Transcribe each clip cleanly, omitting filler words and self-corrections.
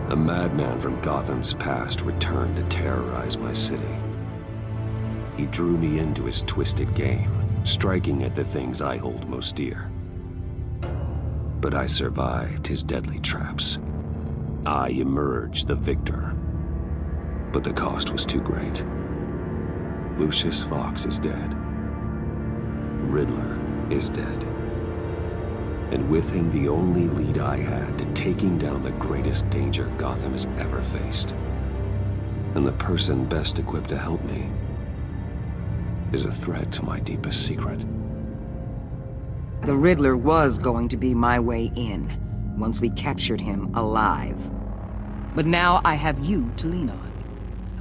A madman from Gotham's past returned to terrorize my city. He drew me into his twisted game, striking at the things I hold most dear. But I survived his deadly traps. I emerged the victor. But the cost was too great. Lucius Fox is dead. Riddler is dead. And with him, the only lead I had to taking down the greatest danger Gotham has ever faced. And the person best equipped to help me is a threat to my deepest secret. The Riddler was going to be my way in, once we captured him alive. But now I have you to lean on.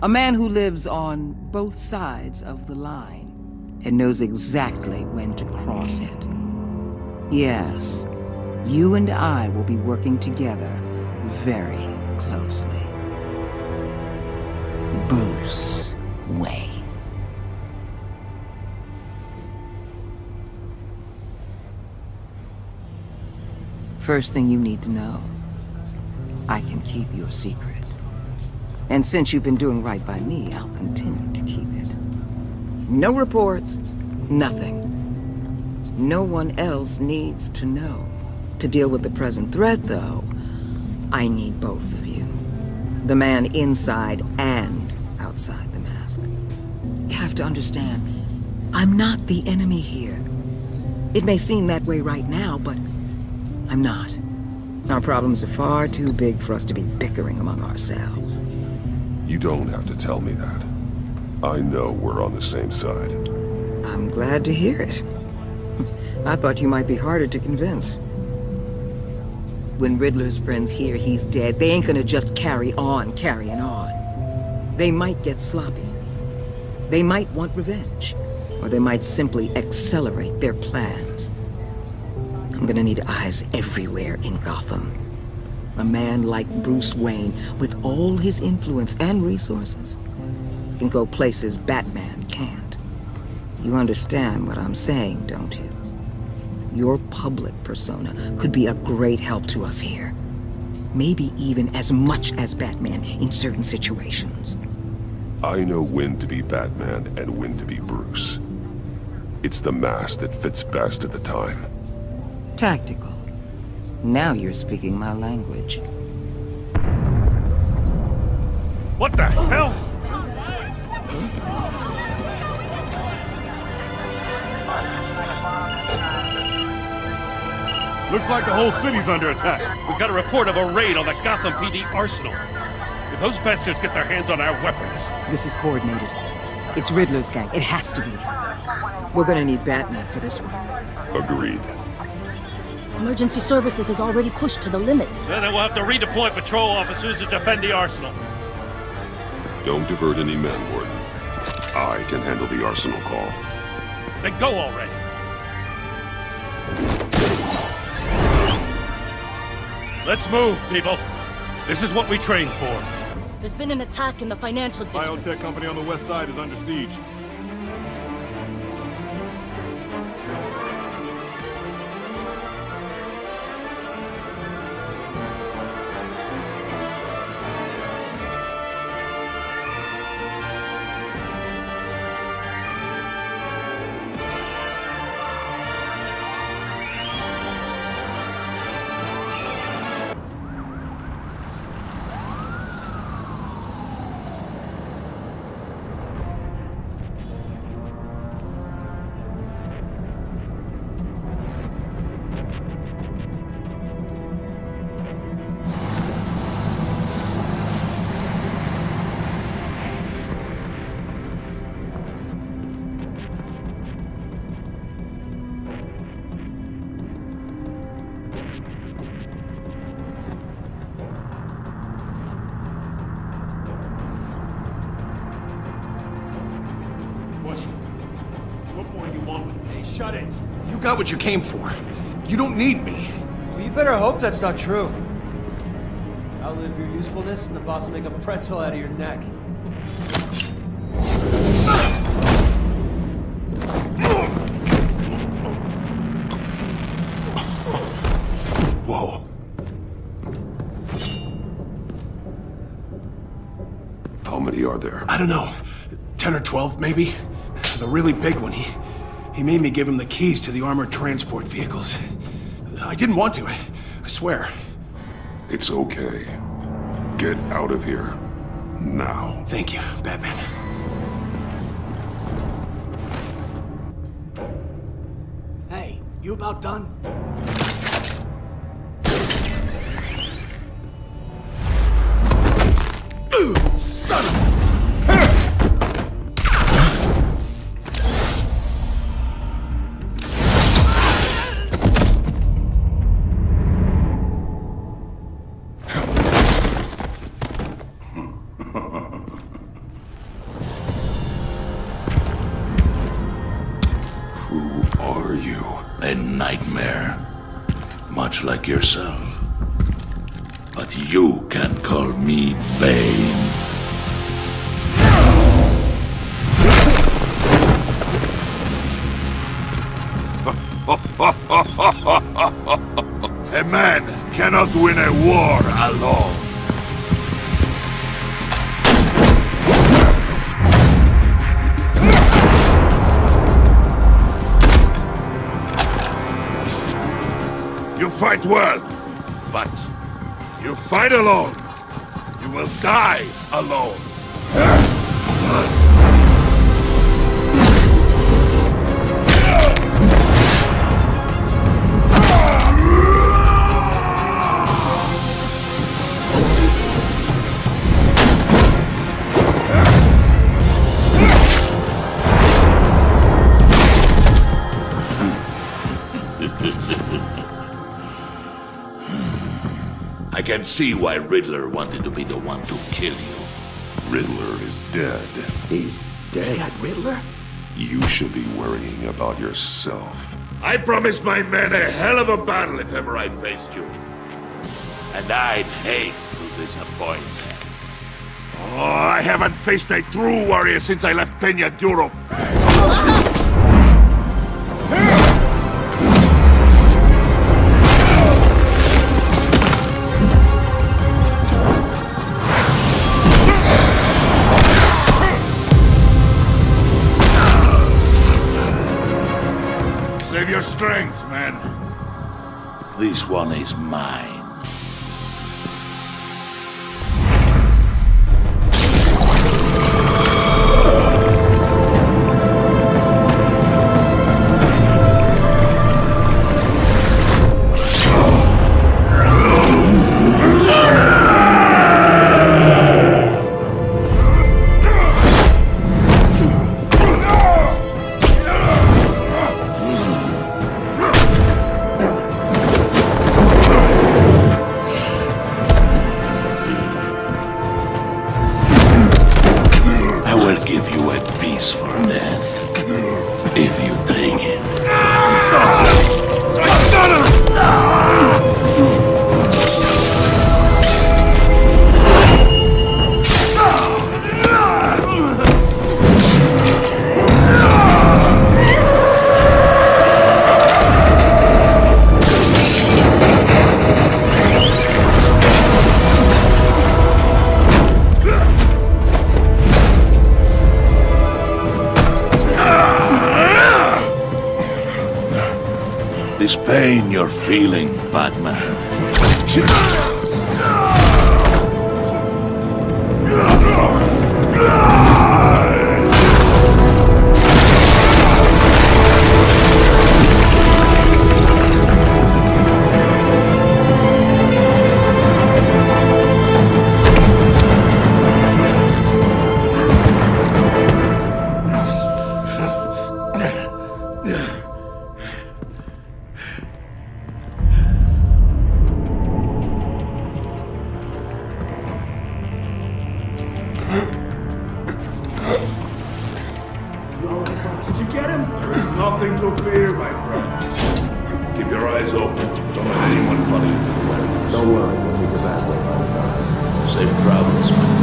A man who lives on both sides of the line, and knows exactly when to cross it. Yes, you and I will be working together very closely. Bruce Wayne. First thing you need to know, I can keep your secret. And since you've been doing right by me, I'll continue to keep it. No reports, nothing. No one else needs to know. To deal with the present threat, though, I need both of you. The man inside and outside the mask. You have to understand, I'm not the enemy here. It may seem that way right now, but I'm not. Our problems are far too big for us to be bickering among ourselves. You don't have to tell me that. I know we're on the same side. I'm glad to hear it. I thought you might be harder to convince. When Riddler's friends hear he's dead, they ain't gonna just carry on carrying on. They might get sloppy. They might want revenge. Or they might simply accelerate their plans. I'm gonna need eyes everywhere in Gotham. A man like Bruce Wayne, with all his influence and resources, can go places Batman can't. You understand what I'm saying, don't you? Your public persona could be a great help to us here. Maybe even as much as Batman in certain situations. I know when to be Batman and when to be Bruce. It's the mask that fits best at the time. Tactical. Now you're speaking my language. What the hell? Looks like the whole city's under attack. We've got a report of a raid on the Gotham PD arsenal. If those bastards get their hands on our weapons... This is coordinated. It's Riddler's gang. It has to be. We're gonna need Batman for this one. Agreed. Emergency services is already pushed to the limit. Then we'll have to redeploy patrol officers to defend the arsenal. Don't divert any men, Warden. I can handle the arsenal call. Then go already. Let's move, people. This is what we trained for. There's been an attack in the financial district. Biotech company on the west side is under siege. Shut it. You got what you came for. You don't need me. Well, you better hope that's not true. Outlive your usefulness and the boss will make a pretzel out of your neck. Whoa. many are there? I don't know. 10 or 12, maybe? The really big one, he made me give him the keys to the armored transport vehicles. I didn't want to, I swear. It's okay. Get out of here. Now. Thank you, Batman. Hey, you about done? Son of Who are you? A nightmare, much like yourself. But you can call me Bane. A man cannot win a war alone. You fight well, but you fight alone. You will die alone. I can see why Riddler wanted to be the one to kill you. Riddler is dead. He's dead. Riddler? You should be worrying about yourself. I promised my men a hell of a battle if ever I faced you. And I'd hate to disappoint them. Oh, I haven't faced a true warrior since I left Peña Duro. Save your strength, man. This one is mine. This pain you're feeling, Batman. Did you get him? There is nothing to fear, my friend. Keep your eyes open. Don't let anyone follow you to the warehouse. Don't worry, we'll meet the bad way by the docks. Safe travels, my friends.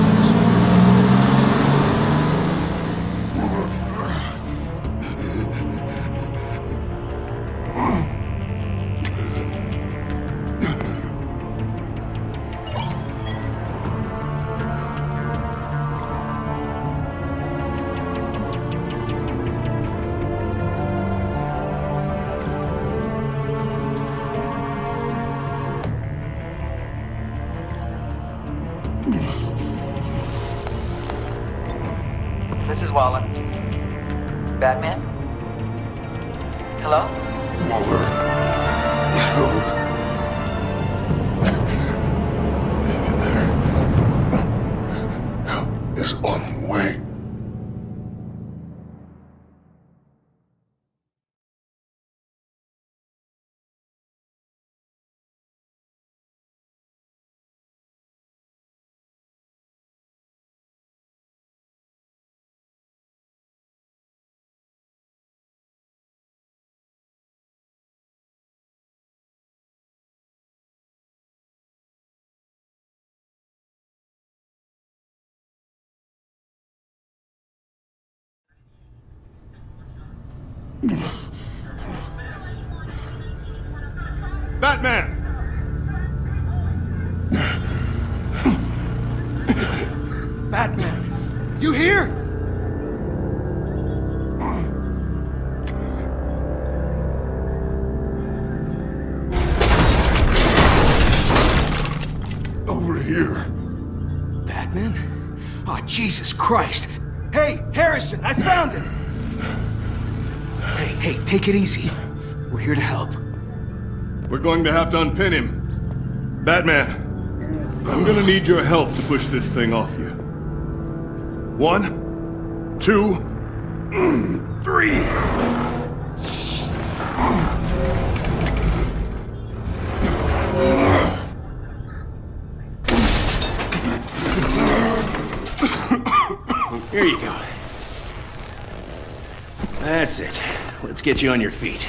is Waller. Batman? Hello? Waller, help. Help is on the way. Batman! Batman! You here? Over here. Batman? Oh, Jesus Christ! Hey, Harrison, I found him! Hey, take it easy. We're here to help. We're going to have to unpin him. Batman, I'm gonna need your help to push this thing off you. 1, 2, 3. Here you go. That's it. Let's get you on your feet.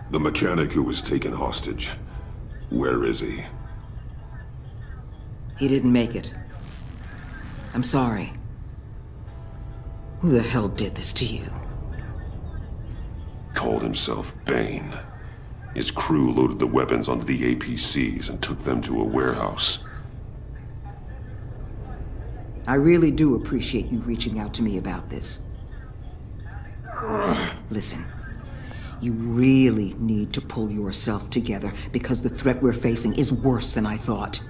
The mechanic who was taken hostage. Where is he? He didn't make it. I'm sorry. Who the hell did this to you? Called himself Bane. His crew loaded the weapons onto the APCs and took them to a warehouse. I really do appreciate you reaching out to me about this. Listen, you really need to pull yourself together because the threat we're facing is worse than I thought.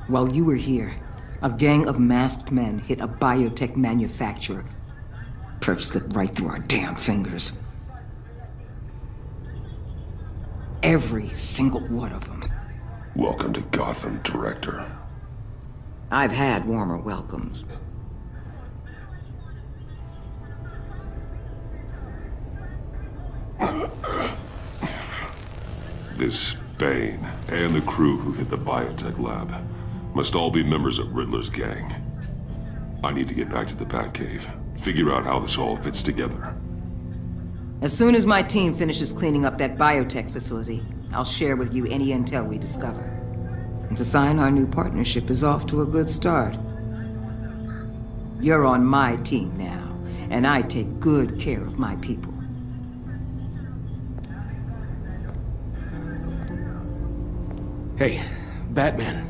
While you were here, a gang of masked men hit a biotech manufacturer. Perf slipped right through our damn fingers. Every single one of them. Welcome to Gotham, Director. I've had warmer welcomes. This Bane and the crew who hit the biotech lab must all be members of Riddler's gang. I need to get back to the Batcave, figure out how this all fits together. As soon as my team finishes cleaning up that biotech facility, I'll share with you any intel we discover. And to sign our new partnership is off to a good start. You're on my team now, and I take good care of my people. Hey, Batman.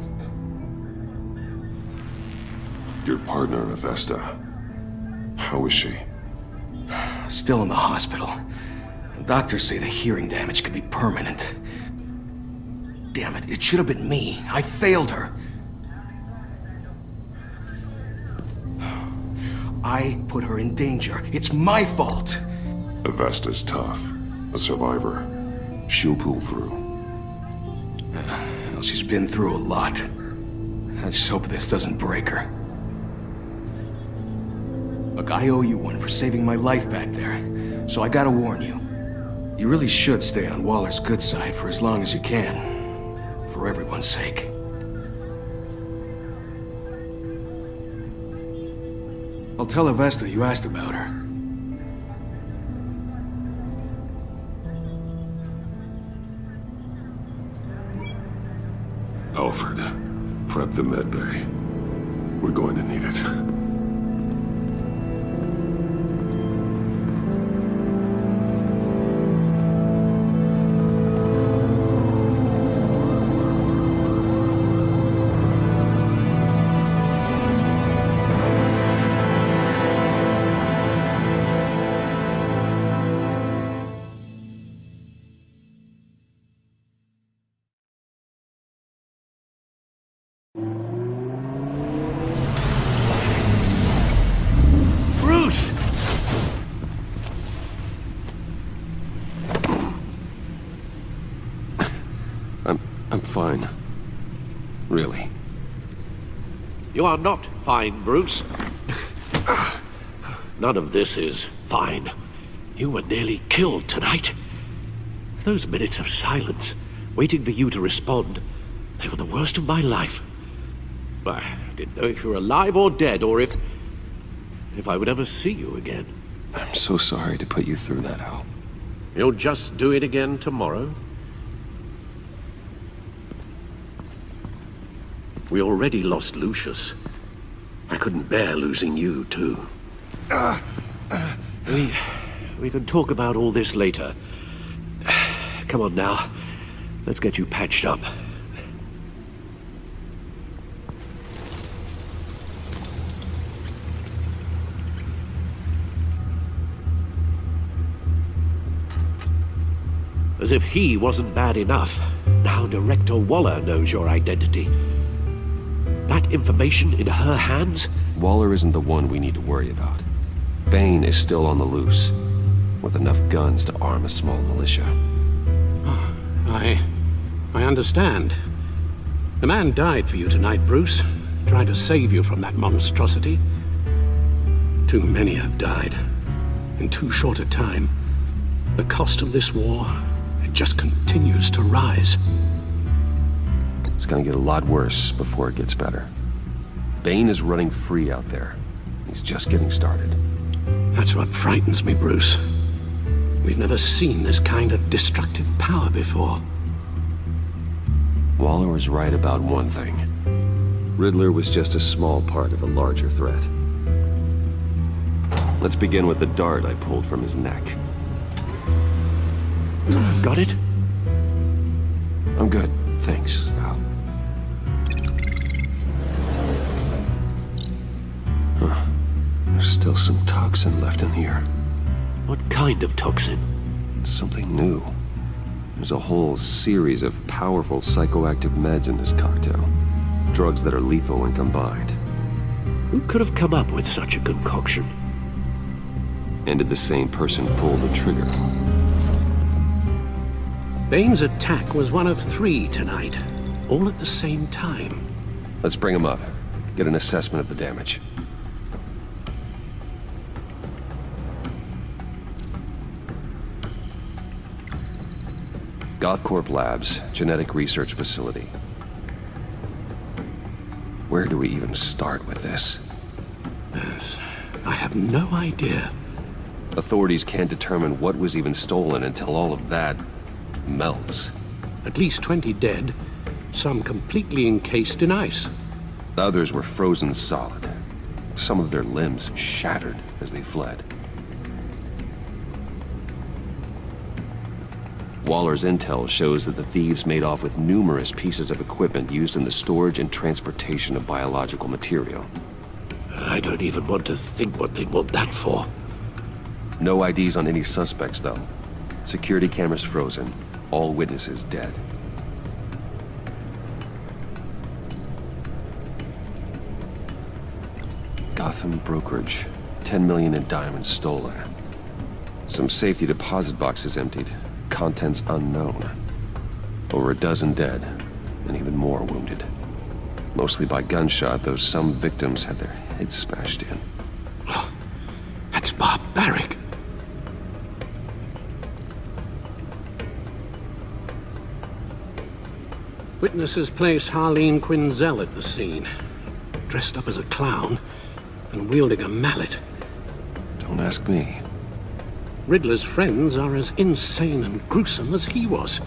Your partner, Avesta. How is she? Still in the hospital. Doctors say the hearing damage could be permanent. Damn it, it should have been me. I failed her. I put her in danger. It's my fault. Avesta's tough. A survivor. She'll pull through. Well, she's been through a lot. I just hope this doesn't break her. Look, I owe you one for saving my life back there. So I gotta warn you. You really should stay on Waller's good side for as long as you can. For everyone's sake. I'll tell Avesta you asked about her. Alfred, prep the med bay. We're going to need it. fine. Really. You are not fine, Bruce. None of this is fine. You were nearly killed tonight. Those minutes of silence, waiting for you to respond, they were the worst of my life. I didn't know if you were alive or dead, or if I would ever see you again. I'm so sorry to put you through that, Al. You'll just do it again tomorrow? We already lost Lucius. I couldn't bear losing you, too. We can talk about all this later. Come on now. Let's get you patched up. As if he wasn't bad enough, now Director Waller knows your identity. That information in her hands? Waller isn't the one we need to worry about. Bane is still on the loose, with enough guns to arm a small militia. I understand. The man died for you tonight, Bruce, trying to save you from that monstrosity. Too many have died, in too short a time. The cost of this war, it just continues to rise. It's gonna get a lot worse before it gets better. Bane is running free out there. He's just getting started. That's what frightens me, Bruce. We've never seen this kind of destructive power before. Waller was right about one thing. Riddler was just a small part of a larger threat. Let's begin with the dart I pulled from his neck. Got it? I'm good, thanks, Al. Huh. There's still some toxin left in here. What kind of toxin? Something new. There's a whole series of powerful psychoactive meds in this cocktail. Drugs that are lethal when combined. Who could have come up with such a concoction? And did the same person pull the trigger? Bane's attack was one of 3 tonight, all at the same time. Let's bring him up. Get an assessment of the damage. Gothcorp Labs, genetic research facility. Where do we even start with this? Yes, I have no idea. Authorities can't determine what was even stolen until all of that melts. At least 20 dead, some completely encased in ice. Others were frozen solid. Some of their limbs shattered as they fled. Waller's intel shows that the thieves made off with numerous pieces of equipment used in the storage and transportation of biological material. I don't even want to think what they'd want that for. No IDs on any suspects, though. Security cameras frozen. All witnesses dead. Gotham brokerage. 10 million in diamonds stolen. Some safety deposit boxes emptied. Contents unknown. Over a dozen dead, and even more wounded. Mostly by gunshot, though some victims had their heads smashed in. That's barbaric. Witnesses place Harleen Quinzel at the scene, dressed up as a clown and wielding a mallet. Don't ask me. Riddler's friends are as insane and gruesome as he was.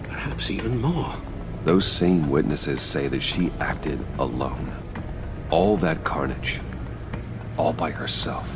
Perhaps even more. Those same witnesses say that she acted alone. All that carnage. All by herself.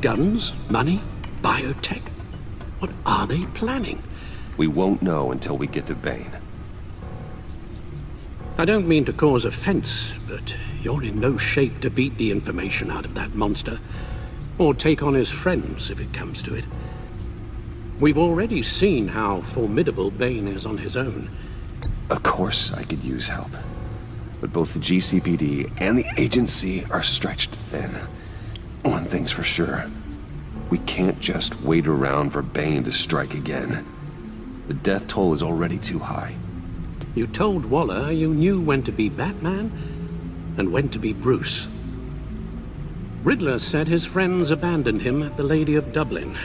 Guns? Money? Biotech? What are they planning? We won't know until we get to Bane. I don't mean to cause offense, but you're in no shape to beat the information out of that monster, or take on his friends if it comes to it. We've already seen how formidable Bane is on his own. Of course I could use help. But both the GCPD and the agency are stretched thin. One thing's for sure. We can't just wait around for Bane to strike again. The death toll is already too high. You told Waller you knew when to be Batman and when to be Bruce. Riddler said his friends abandoned him at the Lady of Dublin.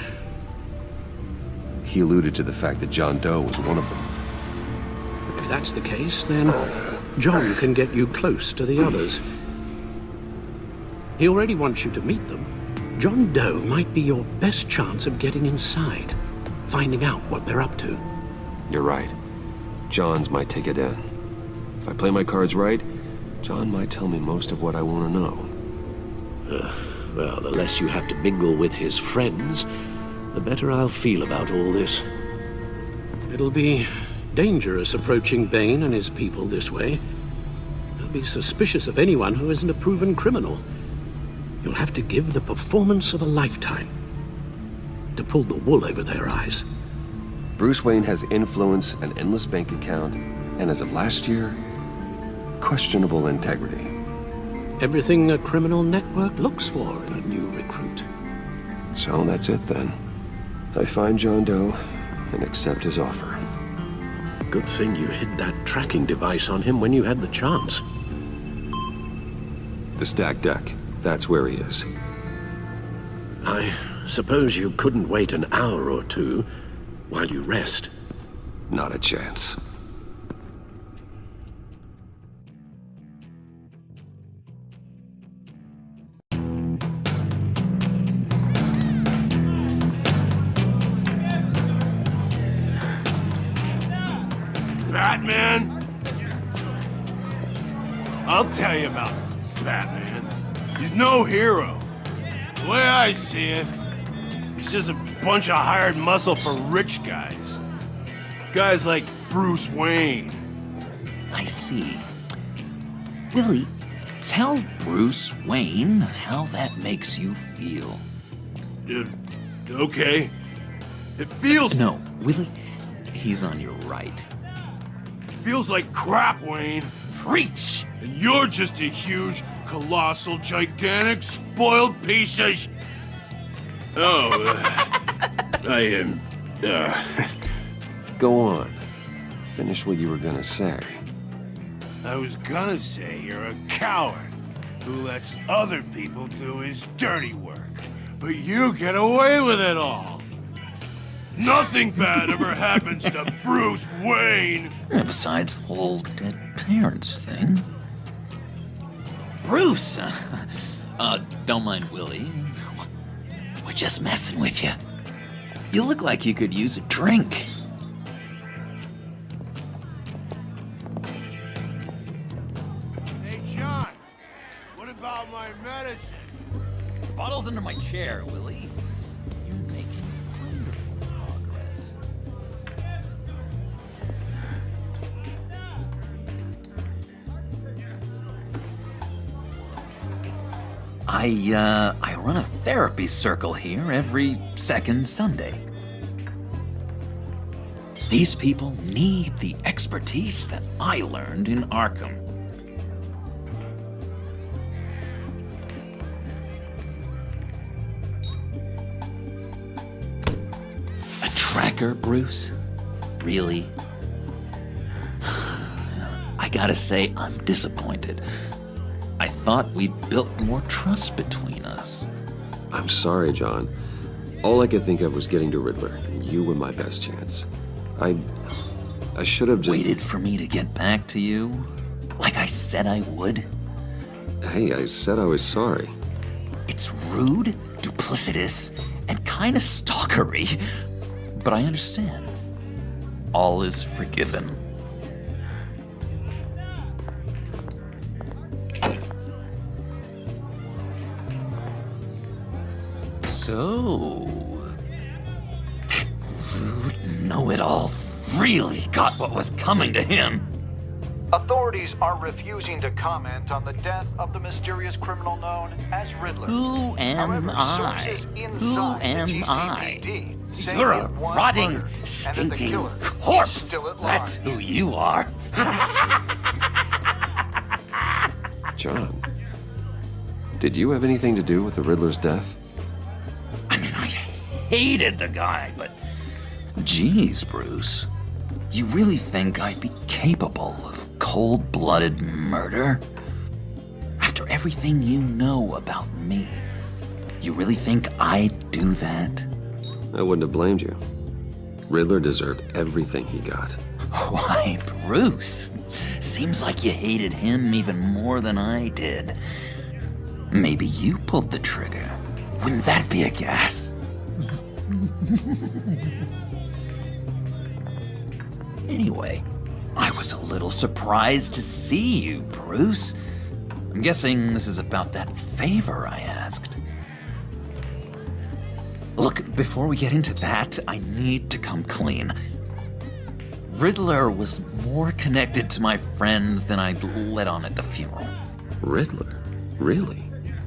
He alluded to the fact that John Doe was one of them. If that's the case, then John can get you close to the others. He already wants you to meet them. John Doe might be your best chance of getting inside, finding out what they're up to. You're right. John's my ticket in. If I play my cards right, John might tell me most of what I want to know. Well, the less you have to mingle with his friends, the better I'll feel about all this. It'll be dangerous approaching Bane and his people this way. They'll be suspicious of anyone who isn't a proven criminal. You'll have to give the performance of a lifetime to pull the wool over their eyes. Bruce Wayne has influence, an endless bank account, and as of last year, questionable integrity. Everything a criminal network looks for in a new recruit. So that's it then. I find John Doe and accept his offer. Good thing you hid that tracking device on him when you had the chance. The stacked deck. That's where he is. I suppose you couldn't wait an hour or two while you rest. Not a chance. Batman? I'll tell you about Batman. He's no hero. The way I see it, he's just a bunch of hired muscle for rich guys. Guys like Bruce Wayne. I see. Willie, tell Bruce Wayne how that makes you feel. Okay. It feels... No, Willie, he's on your right. Feels like crap, Wayne. Preach! And you're just a huge, colossal, gigantic, spoiled piece of I am... Go on. Finish what you were gonna say. I was gonna say you're a coward who lets other people do his dirty work. But you get away with it all. Nothing bad ever happens to Bruce Wayne. Besides the whole dead parents thing. Bruce! Don't mind Willie. We're just messing with you. You look like you could use a drink. Hey, John. What about my medicine? The bottle's under my chair, Willie. You're making wonderful progress. I run a therapy circle here every second Sunday. These people need the expertise that I learned in Arkham. A tracker, Bruce? Really? I gotta say, I'm disappointed. I thought we'd built more trust between us. I'm sorry, John. All I could think of was getting to Riddler. You were my best chance. I should have just... Waited for me to get back to you? Like I said I would? Hey, I said I was sorry. It's rude, duplicitous, and kinda stalkery. But I understand. All is forgiven. So... that rude know-it-all really got what was coming to him. Authorities are refusing to comment on the death of the mysterious criminal known as Riddler. Who am I? Who am I? You're a rotting, stinking corpse! That's who you are. John, did you have anything to do with the Riddler's death? I mean, I hated the guy, but... Geez, Bruce. You really think I'd be capable of cold-blooded murder? After everything you know about me, you really think I'd do that? I wouldn't have blamed you. Riddler deserved everything he got. Why, Bruce? Seems like you hated him even more than I did. Maybe you pulled the trigger. Wouldn't that be a gas? Anyway, I was a little surprised to see you, Bruce. I'm guessing this is about that favor I asked. Look, before we get into that, I need to come clean. Riddler was more connected to my friends than I'd let on at the funeral. Riddler? Really?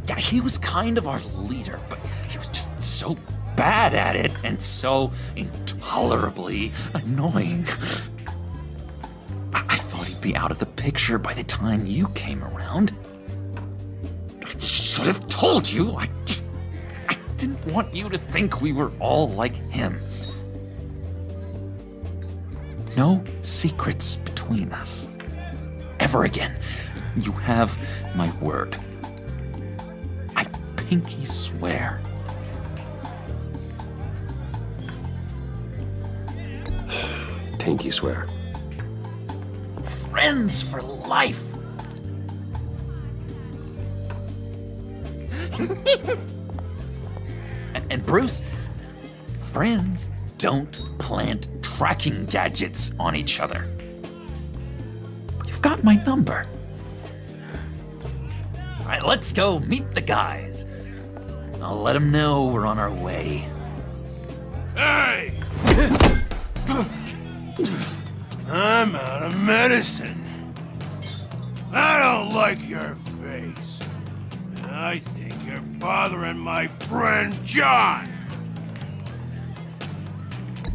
Yeah, he was kind of our leader, but he was just so bad at it and so intolerably annoying. I thought he'd be out of the picture by the time you came around. I should have told you. I didn't want you to think we were all like him. no secrets between us. Ever again. You have my word. I pinky swear. Pinky swear. Friends for life. And Bruce, friends don't plant tracking gadgets on each other. You've got my number. All right, let's go meet the guys. I'll let them know we're on our way. Hey! I'm out of medicine. I don't like your face. I think you're bothering my friend John.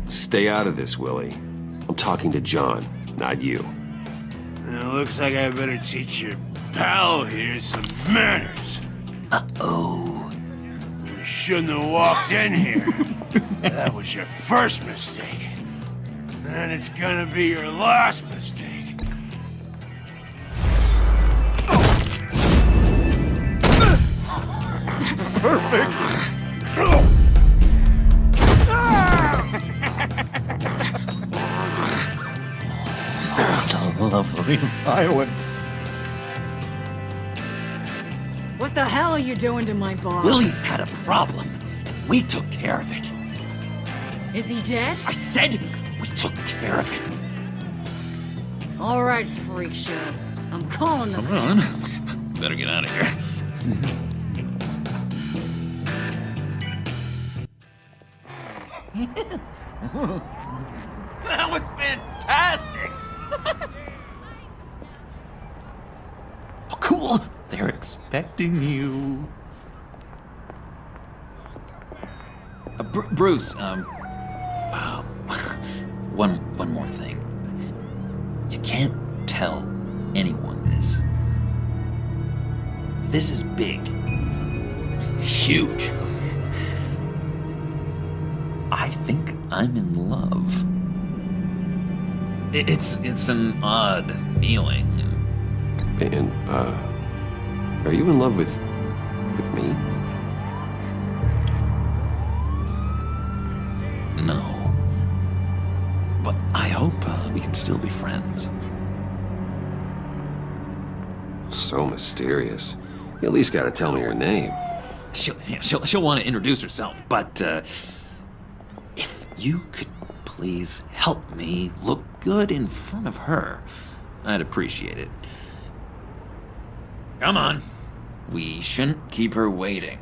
Stay out of this, Willie. I'm talking to John, not you. It looks like I better teach your pal here some manners. Uh-oh. You shouldn't have walked in here. That was your first mistake. And it's gonna be your last mistake. Perfect. Oh, lovely violence. What the hell are you doing to my boss? Willie had a problem, and we took care of it. Is he dead? I said we took care of it. All right, freak show. I'm calling the Come on. Better get out of here. That was fantastic! Oh, cool! They're expecting you. Bruce, one more thing. You can't tell anyone this. This is big. Huge. I think I'm in love. It's an odd feeling. And, are you in love with me? No. But I hope we can still be friends. So mysterious. You at least gotta tell me her name. She'll want to introduce herself, but if you could please help me look good in front of her, I'd appreciate it. Come on. We shouldn't keep her waiting.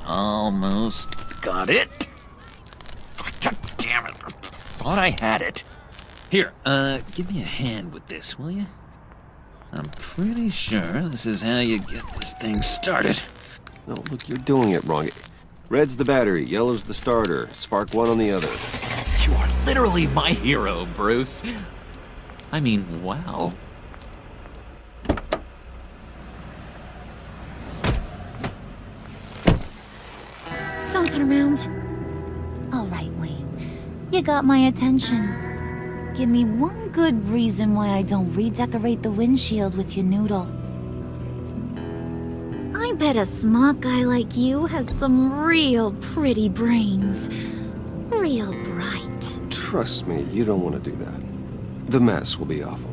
Almost got it. God damn it. I thought I had it. Here, give me a hand with this, will you? I'm pretty sure this is how you get this thing started. No, look, you're doing it wrong. Red's the battery, yellow's the starter. Spark one on the other. You are literally my hero, Bruce. I mean, wow. Don't turn around. All right, Wayne. You got my attention. Give me one good reason why I don't redecorate the windshield with your noodle. I bet a smart guy like you has some real pretty brains. Real bright. Trust me, you don't want to do that. The mess will be awful.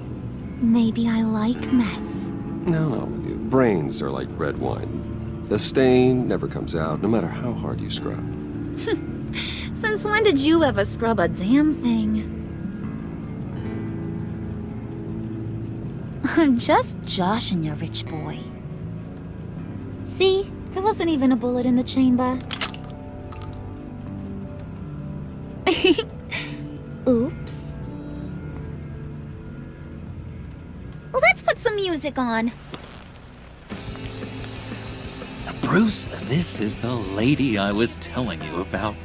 Maybe I like mess. No, brains are like red wine. The stain never comes out, no matter how hard you scrub. Since when did you ever scrub a damn thing? I'm just joshing you, rich boy. See? There wasn't even a bullet in the chamber. Oops. Let's put some music on. Bruce, this is the lady I was telling you about.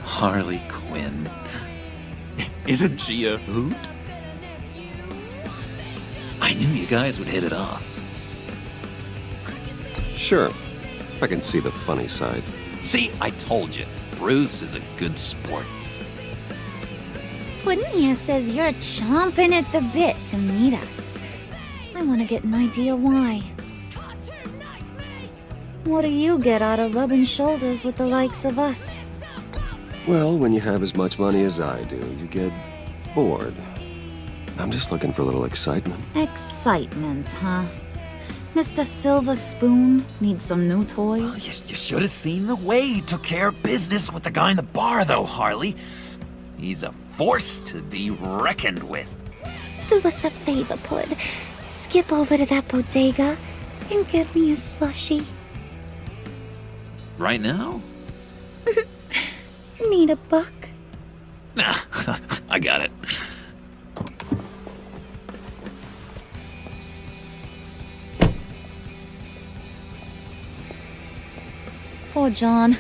Harley Quinn. Isn't she a hoot? I I knew you guys would hit it off. Sure. I can see the funny side. See, I told you. Bruce is a good sport. Puddin' here says you're chomping at the bit to meet us. I want to get an idea why. What do you get out of rubbing shoulders with the likes of us? Well, when you have as much money as I do, you get bored. I'm just looking for a little excitement. Excitement, huh? Mr. Silver Spoon needs some new toys? Oh, you should have seen the way he took care of business with the guy in the bar, though, Harley. He's a force to be reckoned with. Do us a favor, Pud. Skip over to that bodega and get me a slushie. Right now? Need a buck? Nah, I got it. Poor John.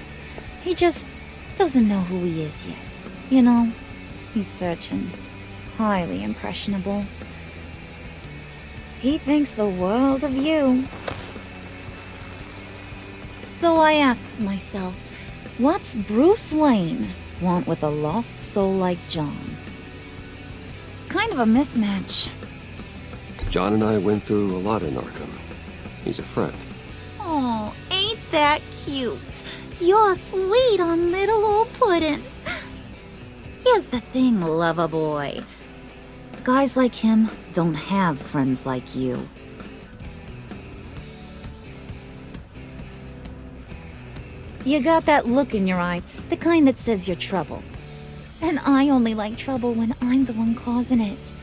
He just doesn't know who he is yet. You know, he's searching. Highly impressionable. He thinks the world of you. So I asks myself, what's Bruce Wayne want with a lost soul like John? It's kind of a mismatch. John and I went through a lot in Arkham. He's a friend. Oh, ain't that cute? You're sweet on little old Puddin'. Here's the thing, lover boy. Guys like him don't have friends like you. You got that look in your eye, the kind that says you're trouble. And I only like trouble when I'm the one causing it.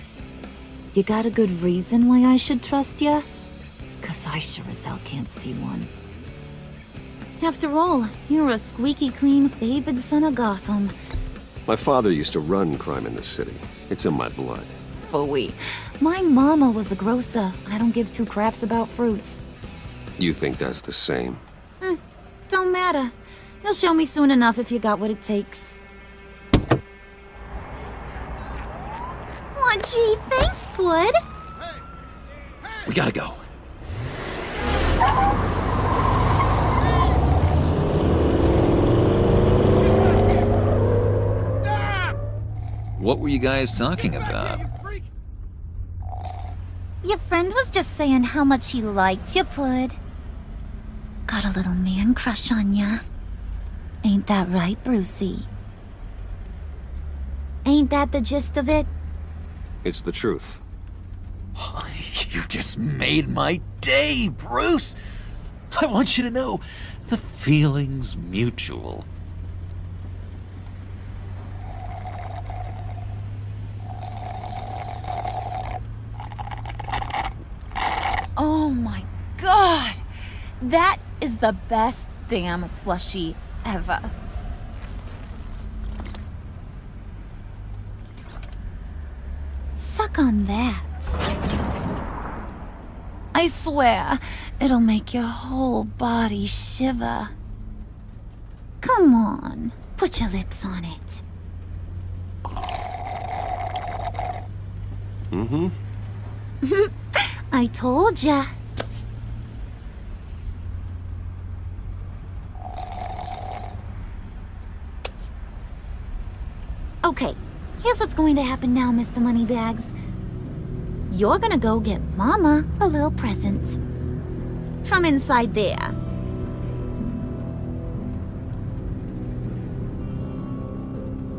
You got a good reason why I should trust you? 'Cause I sure as hell can't see one. After all, you're a squeaky clean favored son of Gotham. My father used to run crime in the city. It's in my blood. Phooey. My mama was a grocer. I don't give two craps about fruits. You think that's the same? Don't matter. You'll show me soon enough if you got what it takes. Aw, gee, thanks, Pud. We gotta go. What were you guys talking about? Your friend was just saying how much he liked you, Pud. Got a little man crush on ya. Ain't that right, Brucey? Ain't that the gist of it? It's the truth. You just made my day, Bruce! I want you to know, the feeling's mutual. Oh my god! That is the best damn slushie ever. Suck on that. I swear, it'll make your whole body shiver. Come on, put your lips on it. Mm-hmm. I told ya. Okay, here's what's going to happen now, Mr. Moneybags. You're gonna go get Mama a little present. From inside there.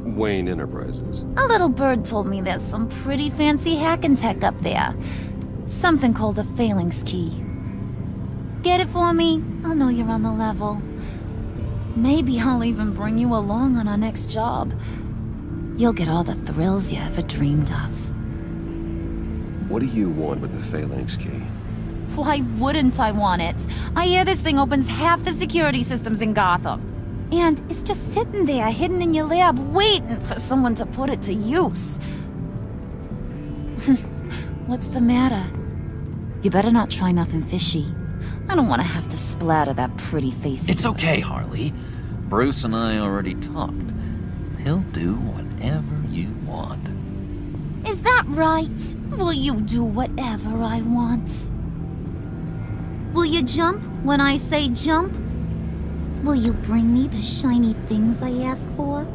Wayne Enterprises. A little bird told me there's some pretty fancy hacking tech up there. Something called a phalanx key. Get it for me? I'll know you're on the level. Maybe I'll even bring you along on our next job. You'll get all the thrills you ever dreamed of. What do you want with the phalanx key? Why wouldn't I want it? I hear this thing opens half the security systems in Gotham. And it's just sitting there, hidden in your lab, waiting for someone to put it to use. What's the matter? You better not try nothing fishy. I don't want to have to splatter that pretty face. It's okay, Harley. Bruce and I already talked. He'll do whatever you want. Is that Right. Will you do whatever I want? Will you jump when I say jump? Will you bring me the shiny things I ask for?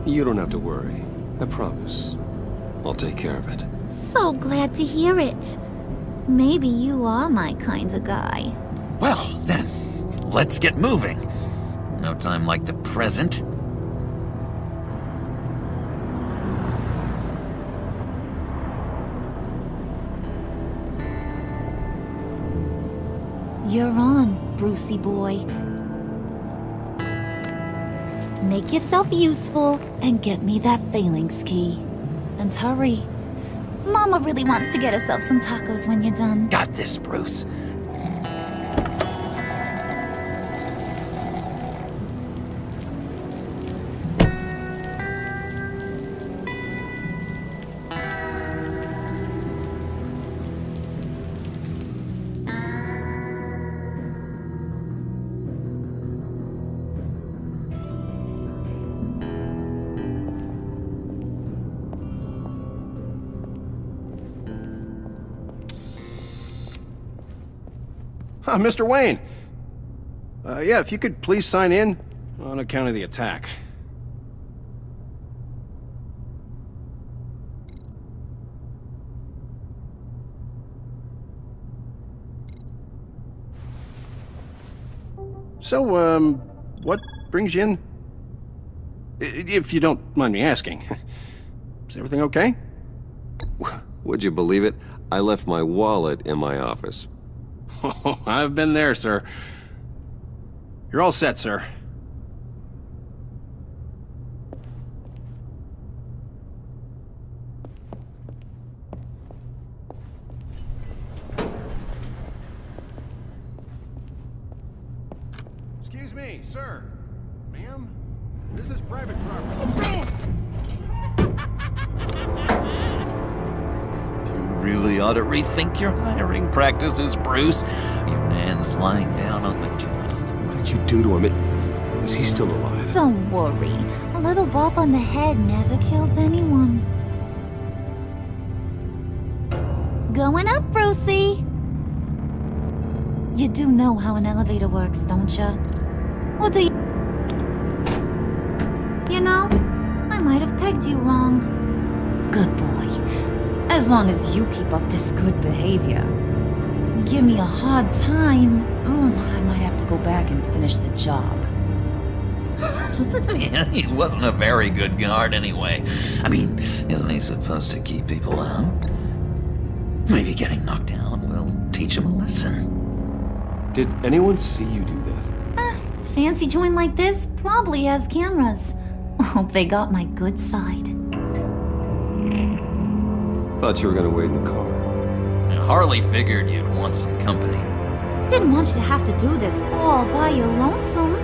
You don't have to worry. I promise. I'll take care of it. So glad to hear it. Maybe you are my kind of guy. Well, then, let's get moving. No time like the present. You're on, Brucey boy. Make yourself useful and get me that phalanx key. And hurry. Mama really wants to get herself some tacos when you're done. Got this, Bruce. Mr. Wayne. Yeah, if you could please sign in on account of the attack. So, what brings you in? If you don't mind me asking. Is everything okay? Would you believe it? I left my wallet in my office. Oh, I've been there, sir. You're all set, sir. Excuse me, sir. Ma'am? This is private property. Really ought to rethink your hiring practices, Bruce. Your man's lying down on the job. What did you do to him? Is he still alive? Don't worry. A little bump on the head never killed anyone. Going up, Brucey! You do know how an elevator works, don't you? Or do you? You know, I might have pegged you wrong. Good boy. As long as you keep up this good behavior. Give me a hard time, I might have to go back and finish the job. Yeah, he wasn't a very good guard anyway. I mean, isn't he supposed to keep people out? Maybe getting knocked down will teach him a lesson. Did anyone see you do that? Fancy joint like this probably has cameras. Hope they got my good side. Thought you were gonna wait in the car. And Harley figured you'd want some company. Didn't want you to have to do this all by your lonesome.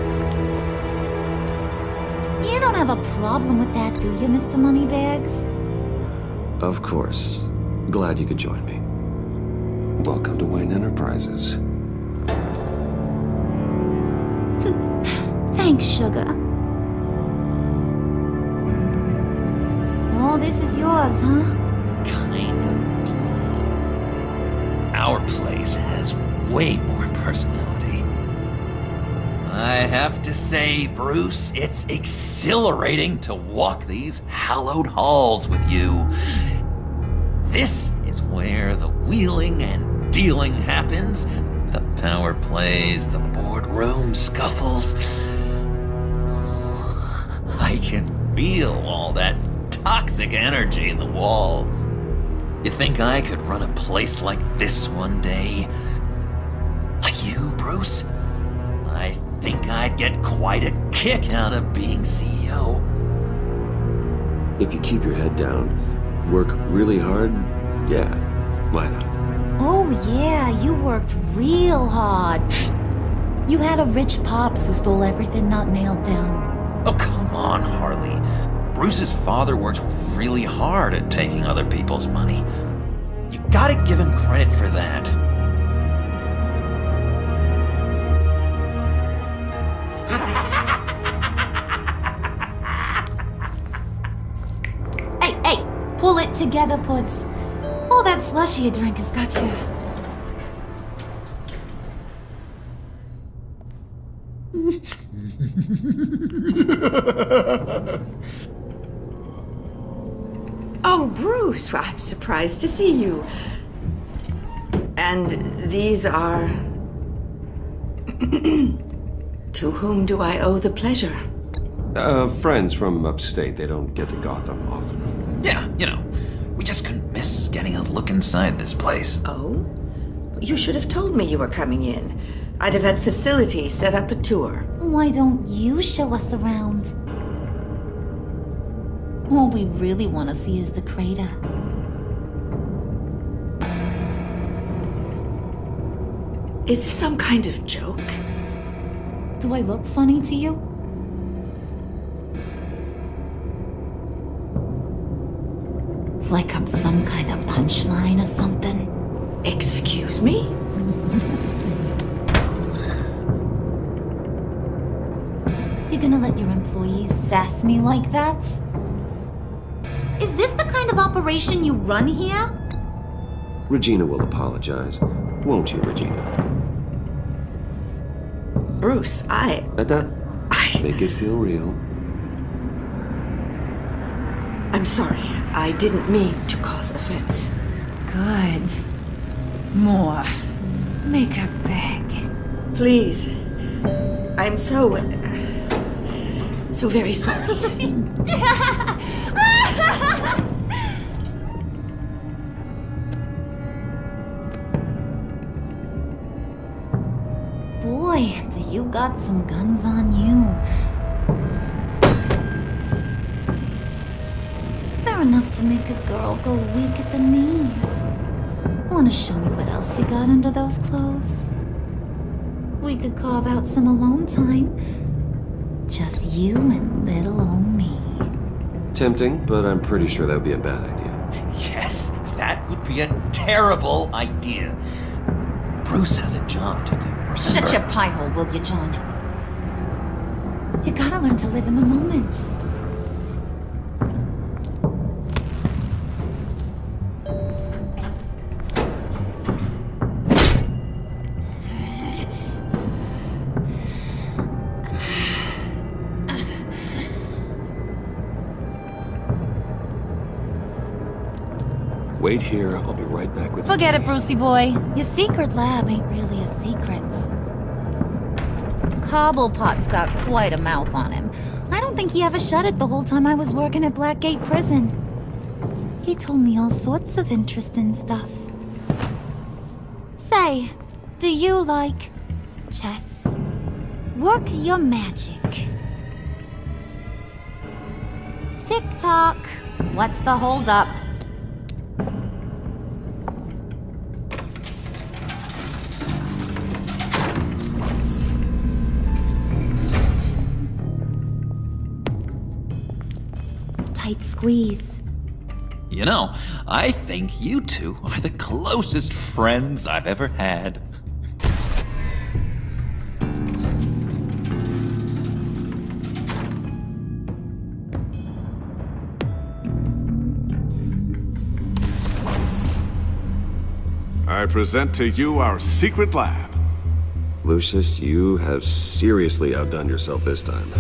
You don't have a problem with that, do you, Mr. Moneybags? Of course. Glad you could join me. Welcome to Wayne Enterprises. Thanks, sugar. All this is yours, huh? Kind of blue. Our place has way more personality. I have to say, Bruce, it's exhilarating to walk these hallowed halls with you. This is where the wheeling and dealing happens, the power plays, the boardroom scuffles. I can feel all that toxic energy in the walls. You think I could run a place like this one day? Like you, Bruce? I think I'd get quite a kick out of being CEO. If you keep your head down, work really hard, yeah, why not? Oh yeah, you worked real hard. You had a rich pops who stole everything not nailed down. Oh, come on, Harley. Bruce's father worked really hard at taking other people's money. You gotta give him credit for that. Hey, pull it together, Puds. All that slushy you drink has got you. Oh, Bruce, I'm surprised to see you. And these are... To whom do I owe the pleasure? Friends from upstate. They don't get to Gotham often. Yeah, you know, we just couldn't miss getting a look inside this place. Oh? You should have told me you were coming in. I'd have had facilities set up a tour. Why don't you show us around? All we really want to see is the crater. Is this some kind of joke? Do I look funny to you? Like I'm some kind of punchline or something? Excuse me? You're gonna let your employees sass me like that? Is this the kind of operation you run here? Regina will apologize. Won't you, Regina? Bruce, Make it feel real. I'm sorry. I didn't mean to cause offense. Good. More. Make her beg. Please. I'm so very sorry. Boy, do you got some guns on you. They're enough to make a girl go weak at the knees. Wanna show me what else you got under those clothes? We could carve out some alone time. Just you and little old me. Tempting, but I'm pretty sure that would be a bad idea. Yes, that would be a terrible idea. Bruce has a job to do, remember? Shut your pie hole, will you, John? You gotta learn to live in the moment. Wait here, I'll be right back with you. Forget it, Brucey boy. Your secret lab ain't really a secret. Cobblepot's got quite a mouth on him. I don't think he ever shut it the whole time I was working at Blackgate Prison. He told me all sorts of interesting stuff. Say, do you like chess? Work your magic. Tick-tock. What's the holdup? Tight squeeze. You know, I think you two are the closest friends I've ever had. I present to you our secret lab. Lucius, you have seriously outdone yourself this time.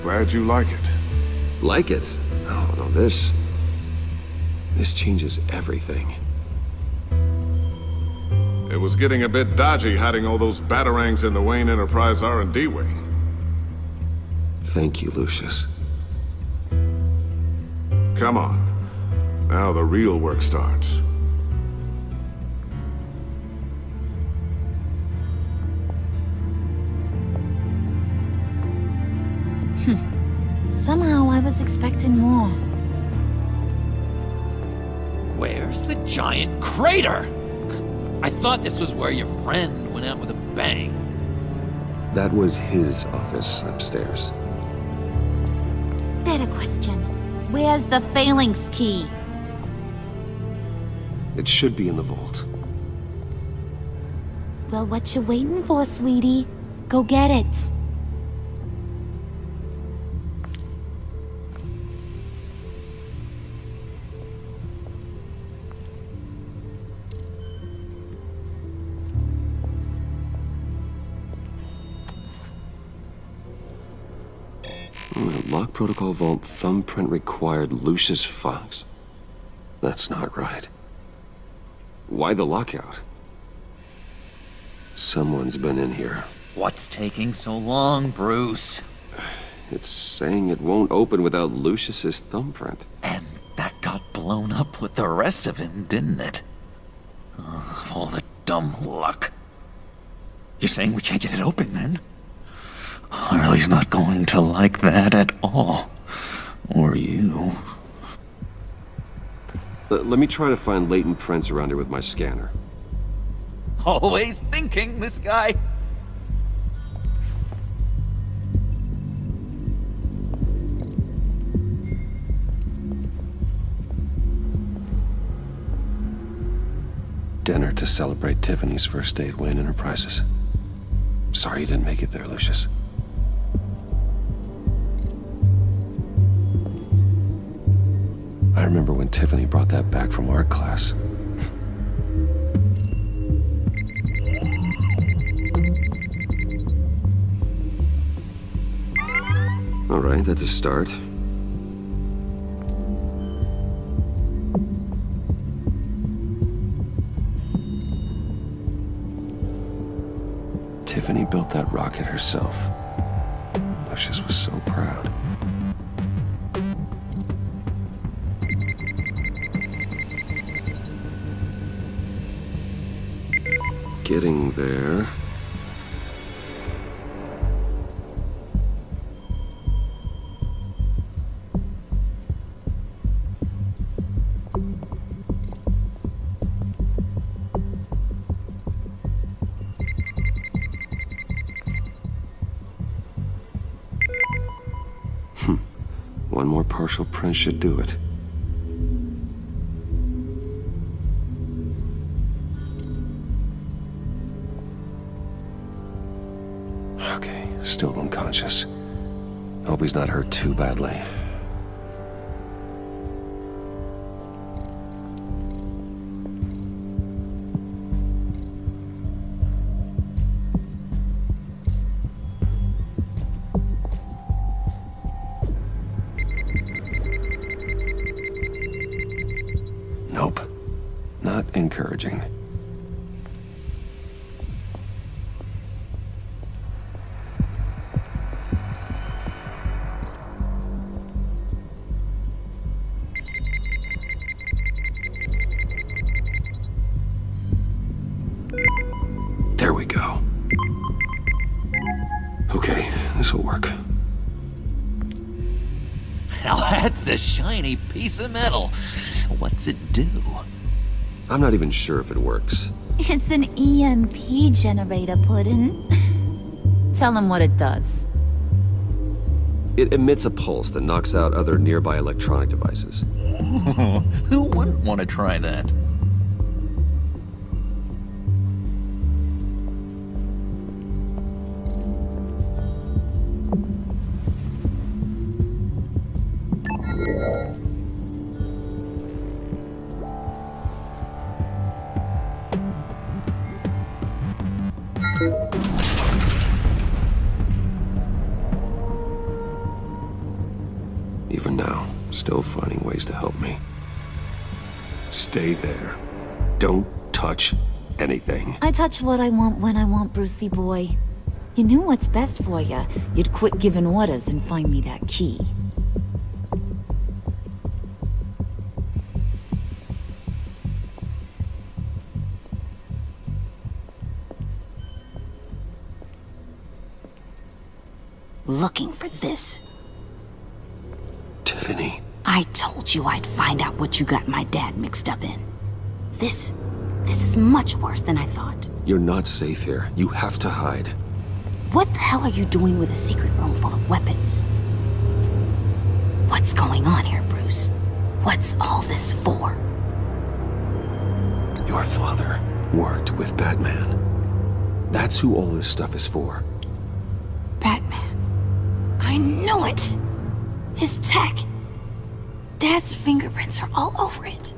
Glad you like it. Like it? Oh, no, this changes everything. It was getting a bit dodgy hiding all those batarangs in the Wayne Enterprise R&D wing. Thank you, Lucius. Come on. Now the real work starts. Somehow I was expecting more. Where's the giant crater? I thought this was where your friend went out with a bang. That was his office upstairs. Better question. Where's the phalanx key? It should be in the vault. Well, what you waiting for, sweetie? Go get it. Protocol Vault thumbprint required Lucius Fox. That's not right. Why the lockout? Someone's been in here. What's taking so long, Bruce? It's saying it won't open without Lucius's thumbprint. And that got blown up with the rest of him, didn't it? All the dumb luck. You're saying we can't get it open, then? Harley's not going to like that at all. Or you. Let me try to find latent prints around here with my scanner. Always thinking, this guy. Dinner to celebrate Tiffany's first date Wayne Enterprises. Sorry you didn't make it there, Lucius. I remember when Tiffany brought that back from art class. All right, that's a start. Tiffany built that rocket herself. Lucius was so proud. Getting there. One more partial print should do it. Okay, still unconscious. Hope he's not hurt too badly. Nope. Not encouraging. There we go. Okay, this'll work. Now that's a shiny piece of metal. What's it do? I'm not even sure if it works. It's an EMP generator, Puddin'. Tell him what it does. It emits a pulse that knocks out other nearby electronic devices. Who wouldn't want to try that? Even now, still finding ways to help me. Stay there. Don't touch anything. I touch what I want when I want, Brucey boy. You knew what's best for you. You'd quit giving orders and find me that key. Looking for this. Tiffany. I told you I'd find out what you got my dad mixed up in. This is much worse than I thought. You're not safe here. You have to hide. What the hell are you doing with a secret room full of weapons? What's going on here, Bruce? What's all this for? Your father worked with Batman. That's who all this stuff is for. Batman. I knew it! His tech. Dad's fingerprints are all over it.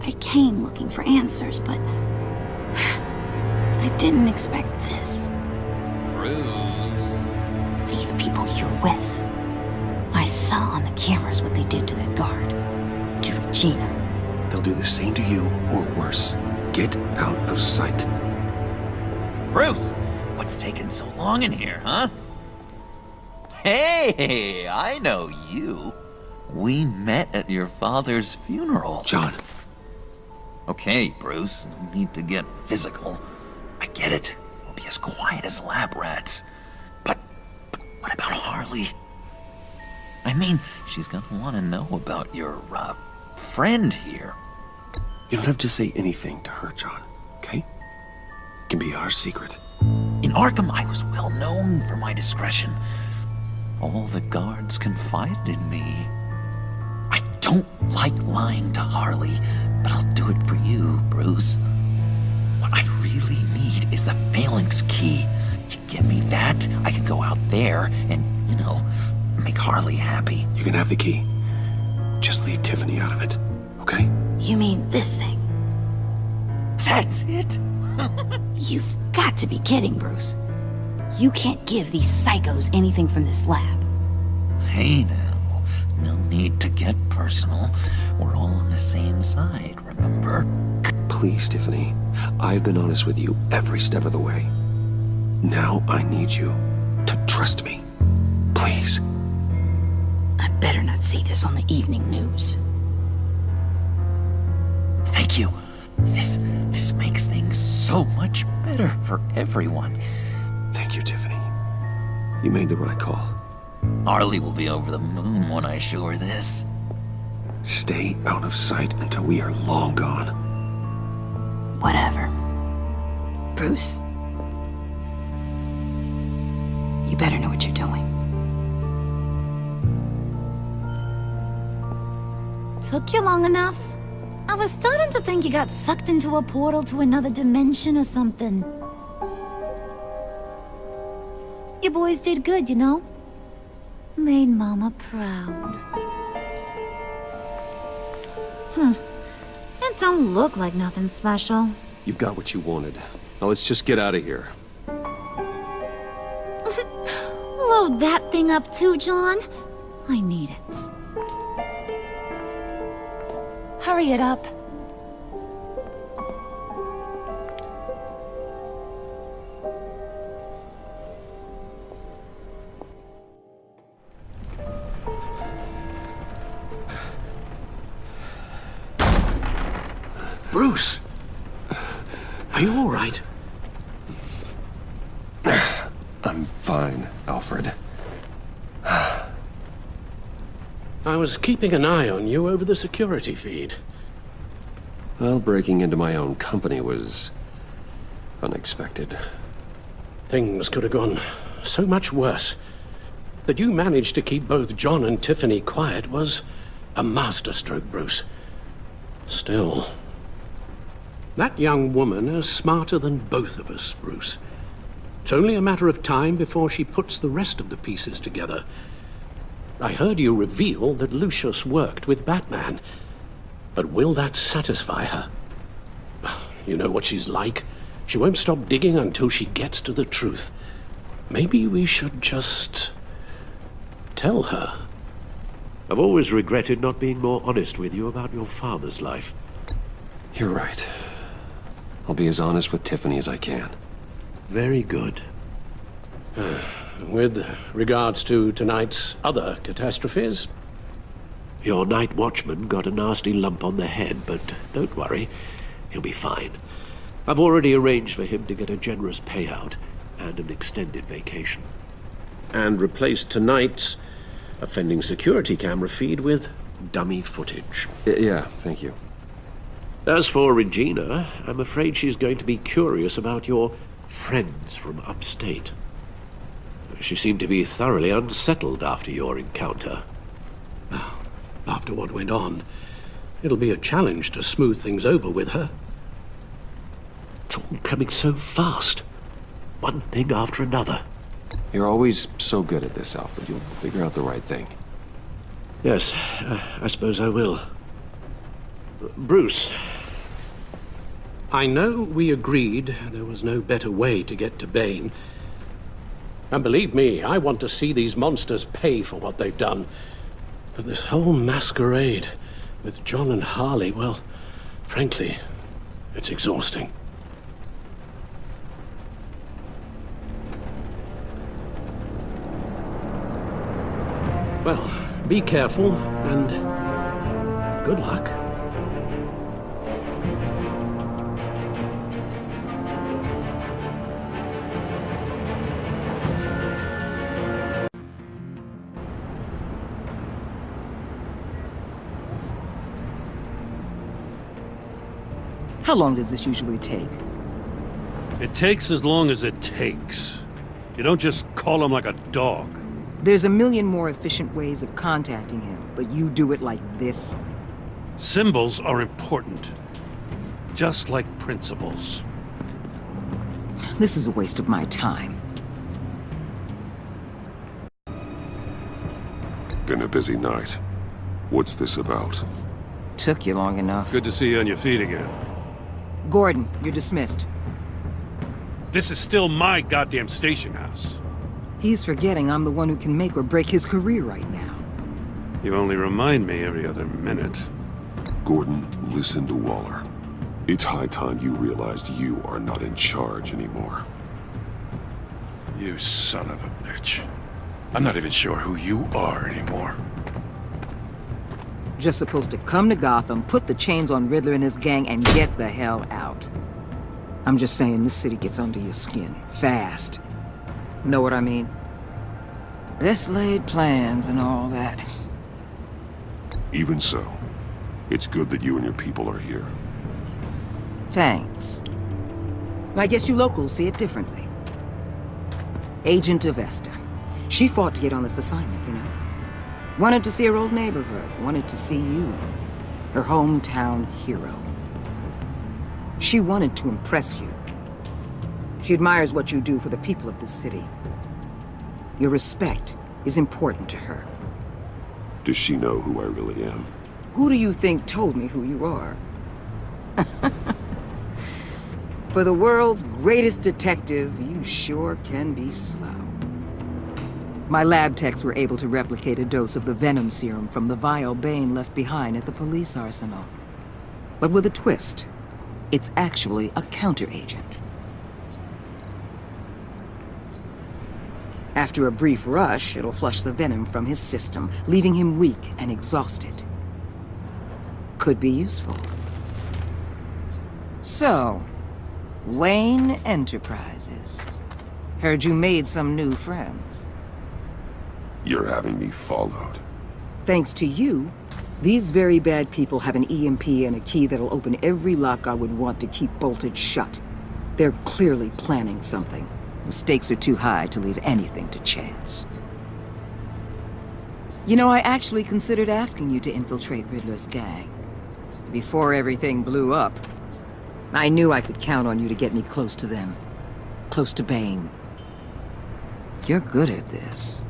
I came looking for answers, but I didn't expect this. Bruce. These people you're with. I saw on the cameras what they did to that guard. To Regina. They'll do the same to you, or worse. Get out of sight. Bruce, what's taking so long in here, huh? Hey, I know you. We met at your father's funeral. John. Okay, Bruce, no need to get physical. I get it. We'll be as quiet as lab rats. But what about Harley? I mean, she's gonna want to know about your, friend here. You don't have to say anything to her, John, okay? It can be our secret. In Arkham, I was well known for my discretion. All the guards confided in me. I don't like lying to Harley, but I'll do it for you, Bruce. What I really need is the phalanx key. You give me that, I can go out there and, make Harley happy. You can have the key. Just leave Tiffany out of it, okay? You mean this thing? That's it? You've got to be kidding, Bruce. You can't give these psychos anything from this lab. Hey now, no need to get personal. We're all on the same side, remember? Please, Tiffany. I've been honest with you every step of the way. Now I need you to trust me. Please. I better not see this on the evening news. Thank you. This makes things so much better for everyone. Thank you, Tiffany. You made the right call. Harley will be over the moon when I show her this. Stay out of sight until we are long gone. Whatever. Bruce. You better know what you're doing. Took you long enough? I was starting to think you got sucked into a portal to another dimension or something. You boys did good, you know? Made Mama proud. It don't look like nothing special. You've got what you wanted. Now let's just get out of here. Load that thing up too, John. I need it. Hurry it up. Bruce! Are you all right? I'm fine, Alfred. I was keeping an eye on you over the security feed. Well, breaking into my own company was unexpected. Things could have gone so much worse. That you managed to keep both John and Tiffany quiet was a masterstroke, Bruce. Still, that young woman is smarter than both of us, Bruce. It's only a matter of time before she puts the rest of the pieces together. I heard you reveal that Lucius worked with Batman. But will that satisfy her? You know what she's like. She won't stop digging until she gets to the truth. Maybe we should just tell her. I've always regretted not being more honest with you about your father's life. You're right. I'll be as honest with Tiffany as I can. Very good. With regards to tonight's other catastrophes? Your night watchman got a nasty lump on the head, but don't worry. He'll be fine. I've already arranged for him to get a generous payout and an extended vacation. And replaced tonight's offending security camera feed with dummy footage. Yeah, thank you. As for Regina, I'm afraid she's going to be curious about your friends from upstate. She seemed to be thoroughly unsettled after your encounter. After what went on, it'll be a challenge to smooth things over with her. It's all coming so fast. One thing after another. You're always so good at this, Alfred. You'll figure out the right thing. Yes, I suppose I will. Bruce. I know we agreed there was no better way to get to Bane. And believe me, I want to see these monsters pay for what they've done. But this whole masquerade with John and Harley, well, frankly, it's exhausting. Well, be careful, and good luck. How long does this usually take? It takes as long as it takes. You don't just call him like a dog. There's a million more efficient ways of contacting him, but you do it like this? Symbols are important. Just like principles. This is a waste of my time. Been a busy night. What's this about? Took you long enough. Good to see you on your feet again. Gordon, you're dismissed. This is still my goddamn station house. He's forgetting I'm the one who can make or break his career right now. You only remind me every other minute. Gordon, listen to Waller. It's high time you realized you are not in charge anymore. You son of a bitch. I'm not even sure who you are anymore. Just supposed to come to Gotham, put the chains on Riddler and his gang, and get the hell out. I'm just saying, this city gets under your skin. Fast. Know what I mean? Best laid plans and all that. Even so, it's good that you and your people are here. Thanks. I guess you locals see it differently. Agent of Esther. She fought to get on this assignment, you know? Wanted to see her old neighborhood. Wanted to see you. Her hometown hero. She wanted to impress you. She admires what you do for the people of this city. Your respect is important to her. Does she know who I really am? Who do you think told me who you are? For the world's greatest detective, you sure can be slow. My lab techs were able to replicate a dose of the venom serum from the vial Bane left behind at the police arsenal. But with a twist. It's actually a counteragent. After a brief rush, it'll flush the venom from his system, leaving him weak and exhausted. Could be useful. So, Wayne Enterprises. Heard you made some new friends. You're having me followed. Thanks to you, these very bad people have an EMP and a key that'll open every lock I would want to keep bolted shut. They're clearly planning something. The stakes are too high to leave anything to chance. You know, I actually considered asking you to infiltrate Riddler's gang. Before everything blew up, I knew I could count on you to get me close to them. Close to Bane. You're good at this.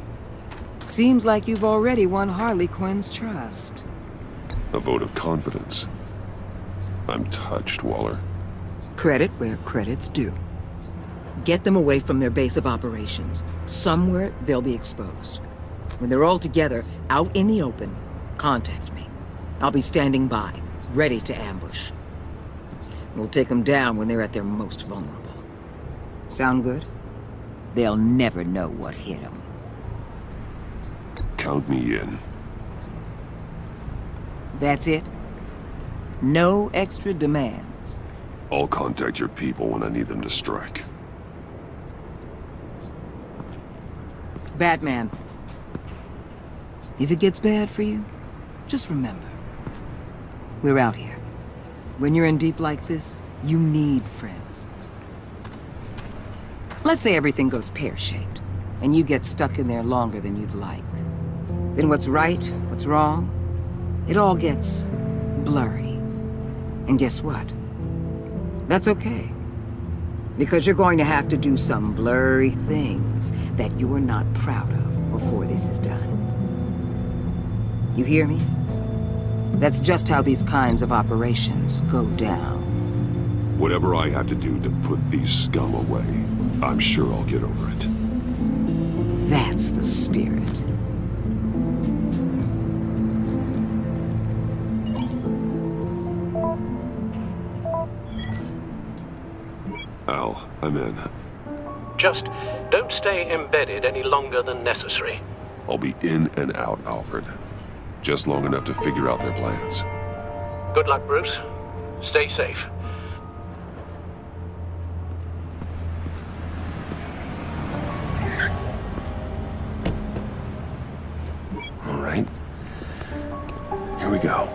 Seems like you've already won Harley Quinn's trust. A vote of confidence. I'm touched, Waller. Credit where credit's due. Get them away from their base of operations. Somewhere they'll be exposed. When they're all together, out in the open, contact me. I'll be standing by, ready to ambush. We'll take them down when they're at their most vulnerable. Sound good? They'll never know what hit them. Count me in. That's it? No extra demands? I'll contact your people when I need them to strike. Batman. If it gets bad for you, just remember. We're out here. When you're in deep like this, you need friends. Let's say everything goes pear-shaped, and you get stuck in there longer than you'd like. Then what's right, what's wrong, it all gets blurry. And guess what? That's okay. Because you're going to have to do some blurry things that you're not proud of before this is done. You hear me? That's just how these kinds of operations go down. Whatever I have to do to put these scum away, I'm sure I'll get over it. That's the spirit. Al, I'm in. Just don't stay embedded any longer than necessary. I'll be in and out, Alfred. Just long enough to figure out their plans. Good luck, Bruce. Stay safe. All right. Here we go.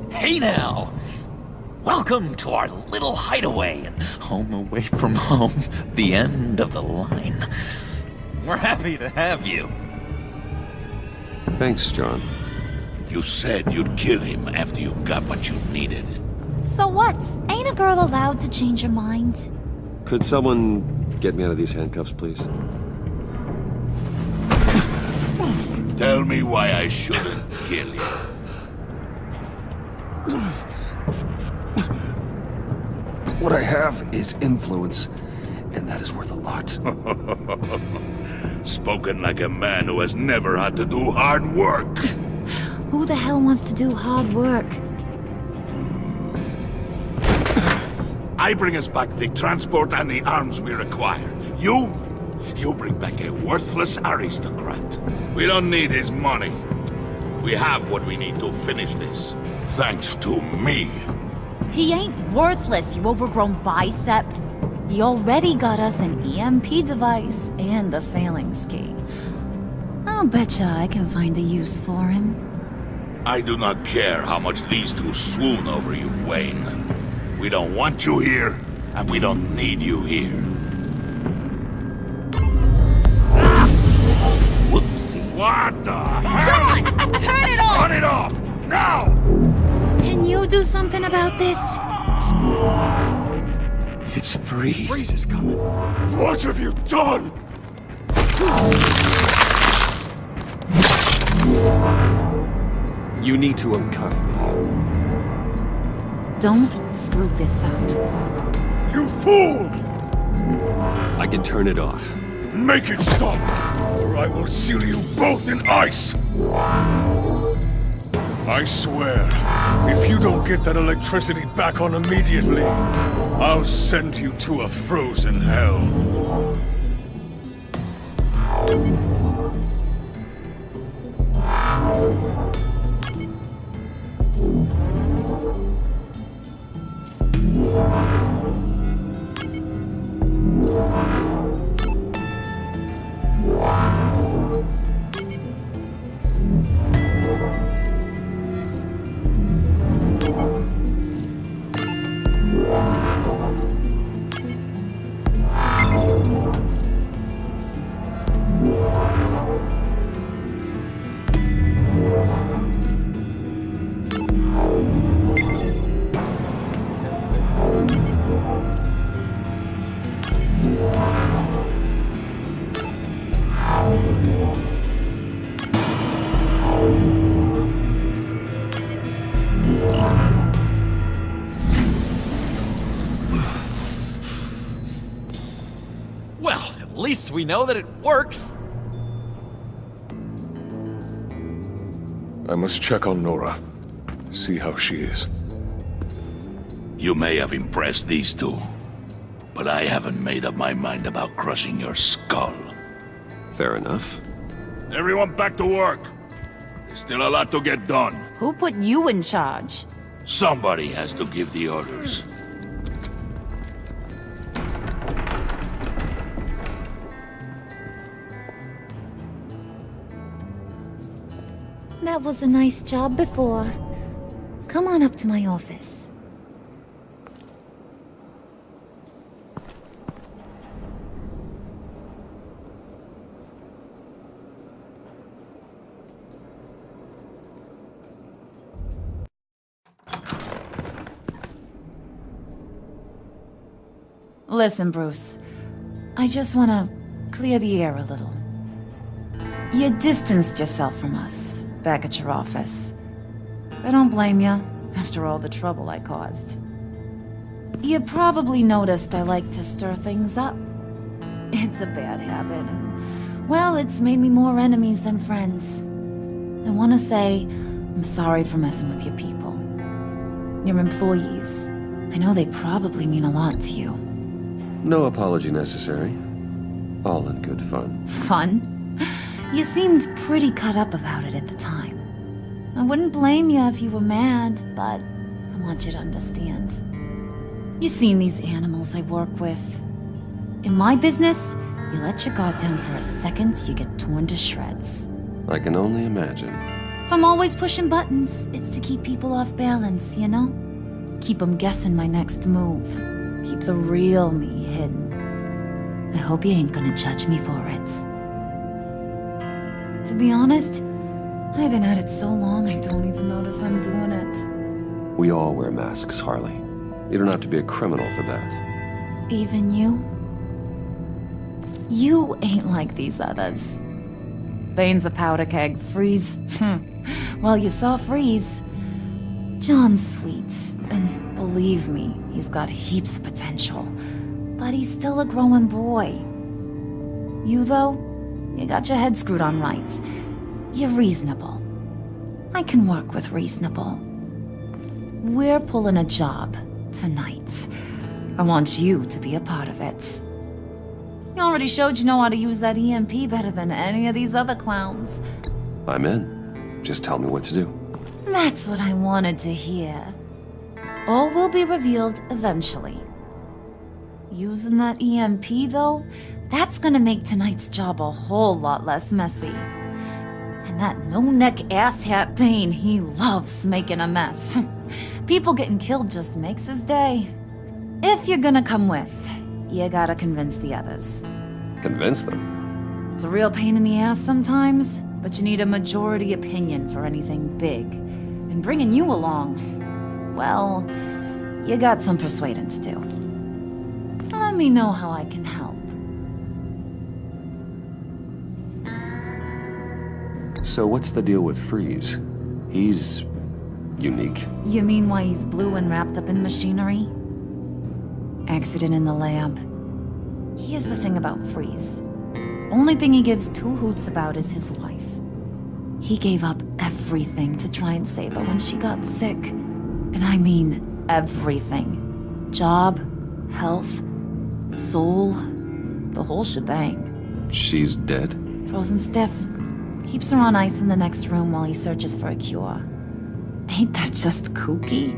Hey now! Welcome to our little hideaway and home away from home, the end of the line. We're happy to have you. Thanks, John. You said you'd kill him after you got what you needed. So what? Ain't a girl allowed to change her mind? Could someone get me out of these handcuffs, please? Tell me why I shouldn't kill you. What I have is influence, and that is worth a lot. Spoken like a man who has never had to do hard work. Who the hell wants to do hard work? I bring us back the transport and the arms we require. You bring back a worthless aristocrat. We don't need his money. We have what we need to finish this. Thanks to me. He ain't worthless, you overgrown bicep. He already got us an EMP device and the phalanx key. I'll betcha I can find a use for him. I do not care how much these two swoon over you, Wayne. We don't want you here, and we don't need you here. Whoopsie. What the hell? Turn it off! Turn it off! Now! Can you do something about this? It's Freeze. Freeze is coming. What have you done? You need to uncuff me. Don't screw this up. You fool! I can turn it off. Make it stop, or I will seal you both in ice! I swear, if you don't get that electricity back on immediately, I'll send you to a frozen hell. Well, at least we know that it works. I must check on Nora. See how she is. You may have impressed these two, but I haven't made up my mind about crushing your skull. Fair enough. Everyone back to work. There's still a lot to get done. Who put you in charge? Somebody has to give the orders. That was a nice job before. Come on up to my office. Listen, Bruce. I just want to clear the air a little. You distanced yourself from us, back at your office. I don't blame you, after all the trouble I caused. You probably noticed I like to stir things up. It's a bad habit. Well, it's made me more enemies than friends. I want to say, I'm sorry for messing with your people. Your employees. I know they probably mean a lot to you. No apology necessary. All in good fun. Fun? You seemed pretty cut up about it at the time. I wouldn't blame you if you were mad, but I want you to understand. You've seen these animals I work with. In my business, you let your guard down for a second, you get torn to shreds. I can only imagine. If I'm always pushing buttons, it's to keep people off balance, you know? Keep them guessing my next move. Keep the real me hidden. I hope you ain't gonna judge me for it. To be honest, I've been at it so long I don't even notice I'm doing it. We all wear masks, Harley. You don't have to be a criminal for that. Even you? You ain't like these others. Bane's a powder keg. Freeze. Well, you saw Freeze. John's sweet, and believe me, he's got heaps of potential. But he's still a growing boy. You, though, you got your head screwed on right. You're reasonable. I can work with reasonable. We're pulling a job tonight. I want you to be a part of it. You already showed you know how to use that EMP better than any of these other clowns. I'm in. Just tell me what to do. That's what I wanted to hear. All will be revealed eventually. Using that EMP, though, that's gonna make tonight's job a whole lot less messy. And that no-neck asshat Bane, he loves making a mess. People getting killed just makes his day. If you're gonna come with, you gotta convince the others. Convince them? It's a real pain in the ass sometimes, but you need a majority opinion for anything big. And bringing you along, well, you got some persuading to do. Let me know how I can help. So what's the deal with Freeze? He's unique. You mean why he's blue and wrapped up in machinery? Accident in the lab. Here's the thing about Freeze. Only thing he gives two hoots about is his wife. He gave up everything to try and save her when she got sick. And I mean everything. Job, health, soul, the whole shebang. She's dead? Frozen stiff. Keeps her on ice in the next room while he searches for a cure. Ain't that just kooky?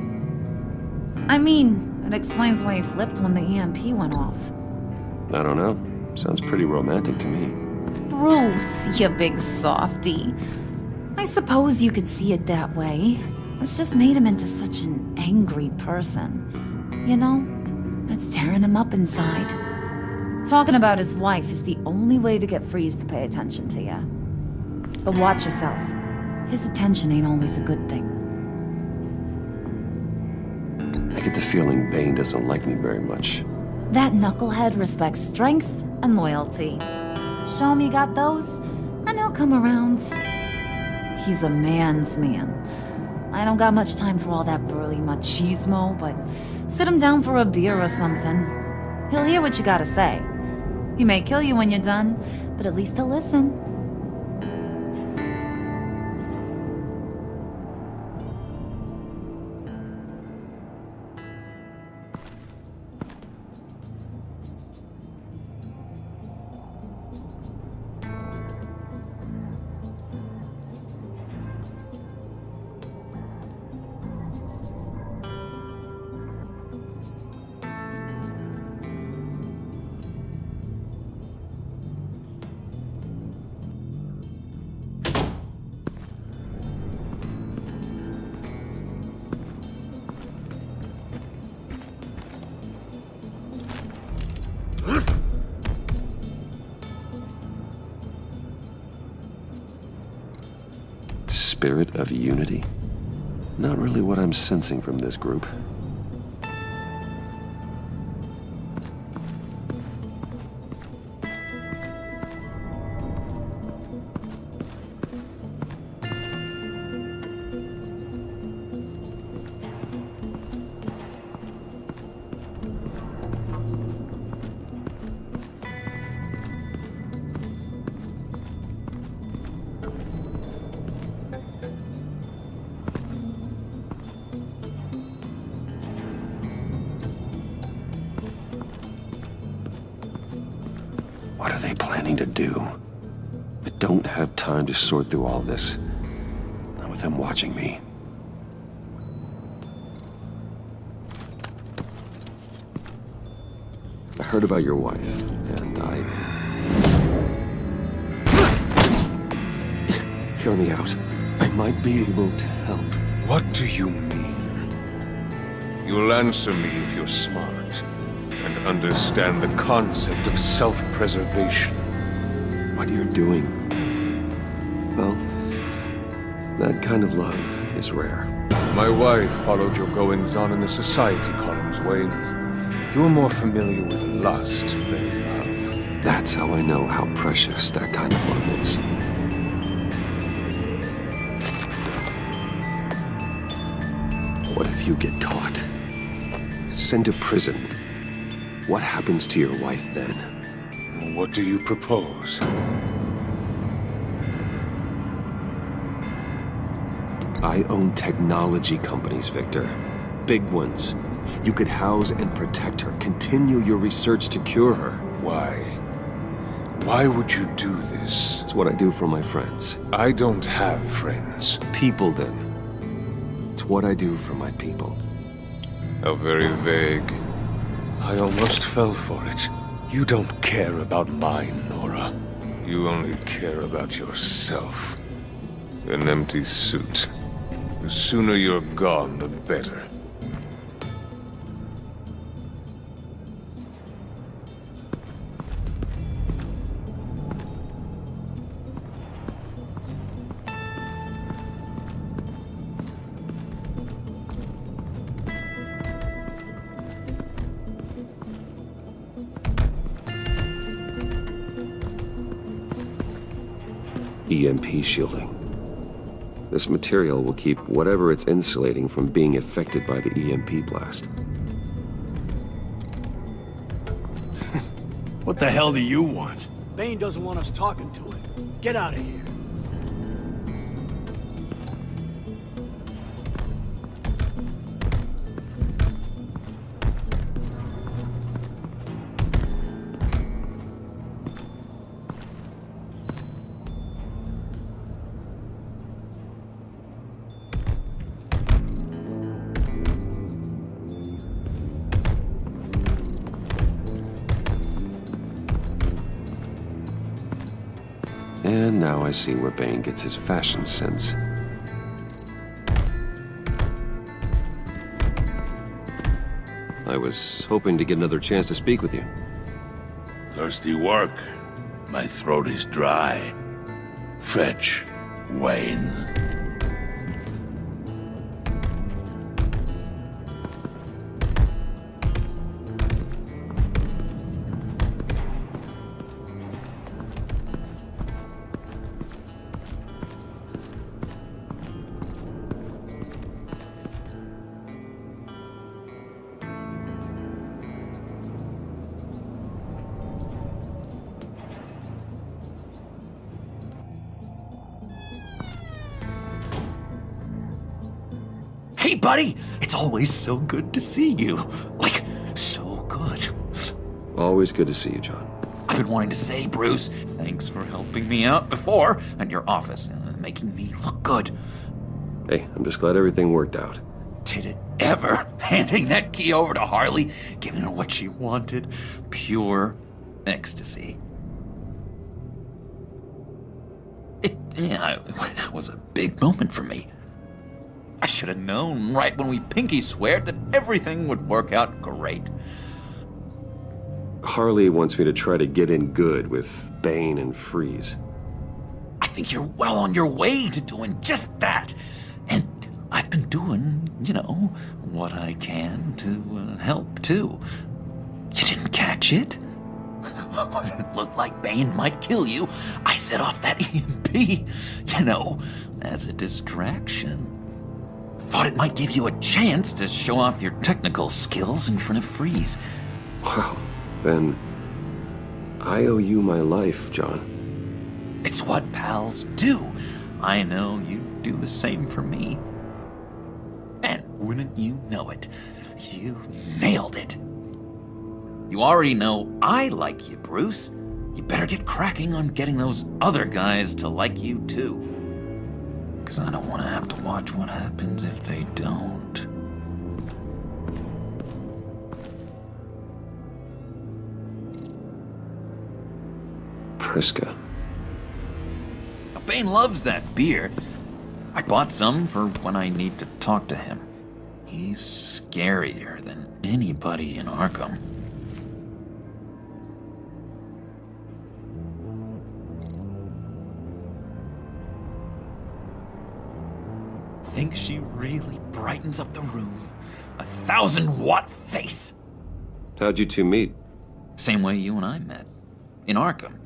I mean, it explains why he flipped when the EMP went off. I don't know. Sounds pretty romantic to me. Bruce, you big softy. I suppose you could see it that way. It's just made him into such an angry person. You know, it's tearing him up inside. Talking about his wife is the only way to get Freeze to pay attention to you. But watch yourself. His attention ain't always a good thing. I get the feeling Bane doesn't like me very much. That knucklehead respects strength and loyalty. Show him you got those, and he'll come around. He's a man's man. I don't got much time for all that burly machismo, but sit him down for a beer or something. He'll hear what you gotta say. He may kill you when you're done, but at least he'll listen. Spirit of unity? Not really what I'm sensing from this group. What are they planning to do? I don't have time to sort through all this. Not with them watching me. I heard about your wife, and Hear me out. I might be able to help. What do you mean? You'll answer me if you're smart and understand the concept of self-preservation. What you're doing, well, that kind of love is rare. My wife followed your goings-on in the society columns, Wayne. You are more familiar with lust than love. That's how I know how precious that kind of love is. What if you get caught? Sent to prison? What happens to your wife then? What do you propose? I own technology companies, Victor. Big ones. You could house and protect her, continue your research to cure her. Why? Why would you do this? It's what I do for my friends. I don't have friends. People, then. It's what I do for my people. How very vague. I almost fell for it. You don't care about mine, Nora. You only care about yourself. An empty suit. The sooner you're gone, the better. EMP shielding. This material will keep whatever it's insulating from being affected by the EMP blast. What the hell do you want? Bane doesn't want us talking to him. Get out of here. And now I see where Bane gets his fashion sense. I was hoping to get another chance to speak with you. Thirsty work. My throat is dry. Fetch, Wayne. Hey, buddy! It's always so good to see you. Like, so good. Always good to see you, John. I've been wanting to say, Bruce, thanks for helping me out before at your office, making me look good. Hey, I'm just glad everything worked out. Did it ever? Handing that key over to Harley, giving her what she wanted. Pure ecstasy. It was a big moment for me. I should have known right when we pinky sweared that everything would work out great. Harley wants me to try to get in good with Bane and Freeze. I think you're well on your way to doing just that. And I've been doing, what I can to help, too. You didn't catch it? It looked like Bane might kill you. I set off that EMP, as a distraction. Thought it might give you a chance to show off your technical skills in front of Freeze. Wow, then I owe you my life, John. It's what pals do. I know you'd do the same for me. And wouldn't you know it, you nailed it. You already know I like you, Bruce. you better get cracking on getting those other guys to like you too. Because I don't want to have to watch what happens if they don't. Priska. Bane loves that beer. I bought some for when I need to talk to him. He's scarier than anybody in Arkham. Think she really brightens up the room? 1,000-watt face! How'd you two meet? Same way you and I met. In Arkham.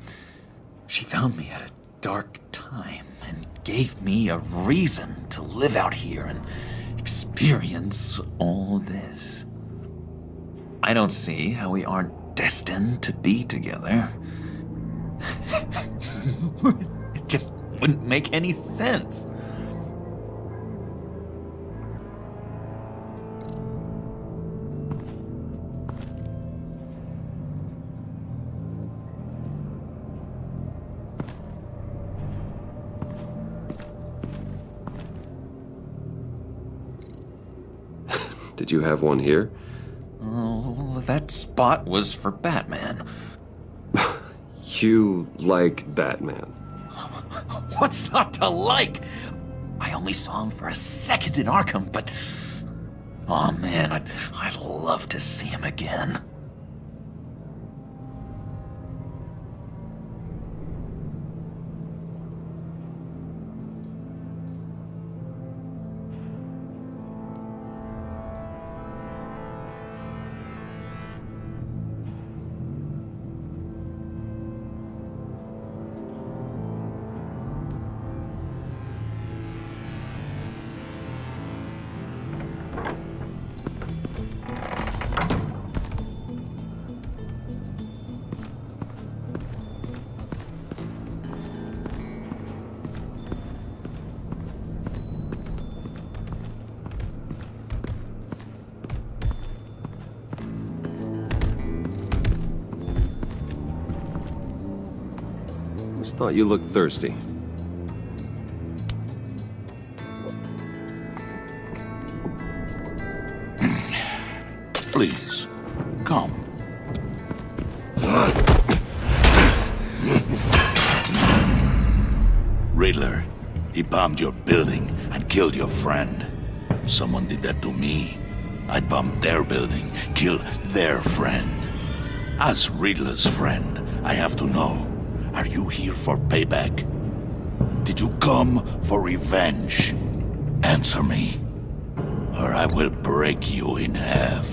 She found me at a dark time and gave me a reason to live out here and experience all this. I don't see how we aren't destined to be together. It just wouldn't make any sense. Did you have one here? Oh, that spot was for Batman. You like Batman? What's not to like? I only saw him for a second in Arkham, but... oh man, I'd love to see him again. Just thought you looked thirsty. Please, come. Riddler, he bombed your building and killed your friend. If someone did that to me, I'd bomb their building, kill their friend. As Riddler's friend, I have to know, are you here for payback? Did you come for revenge? Answer me, or I will break you in half.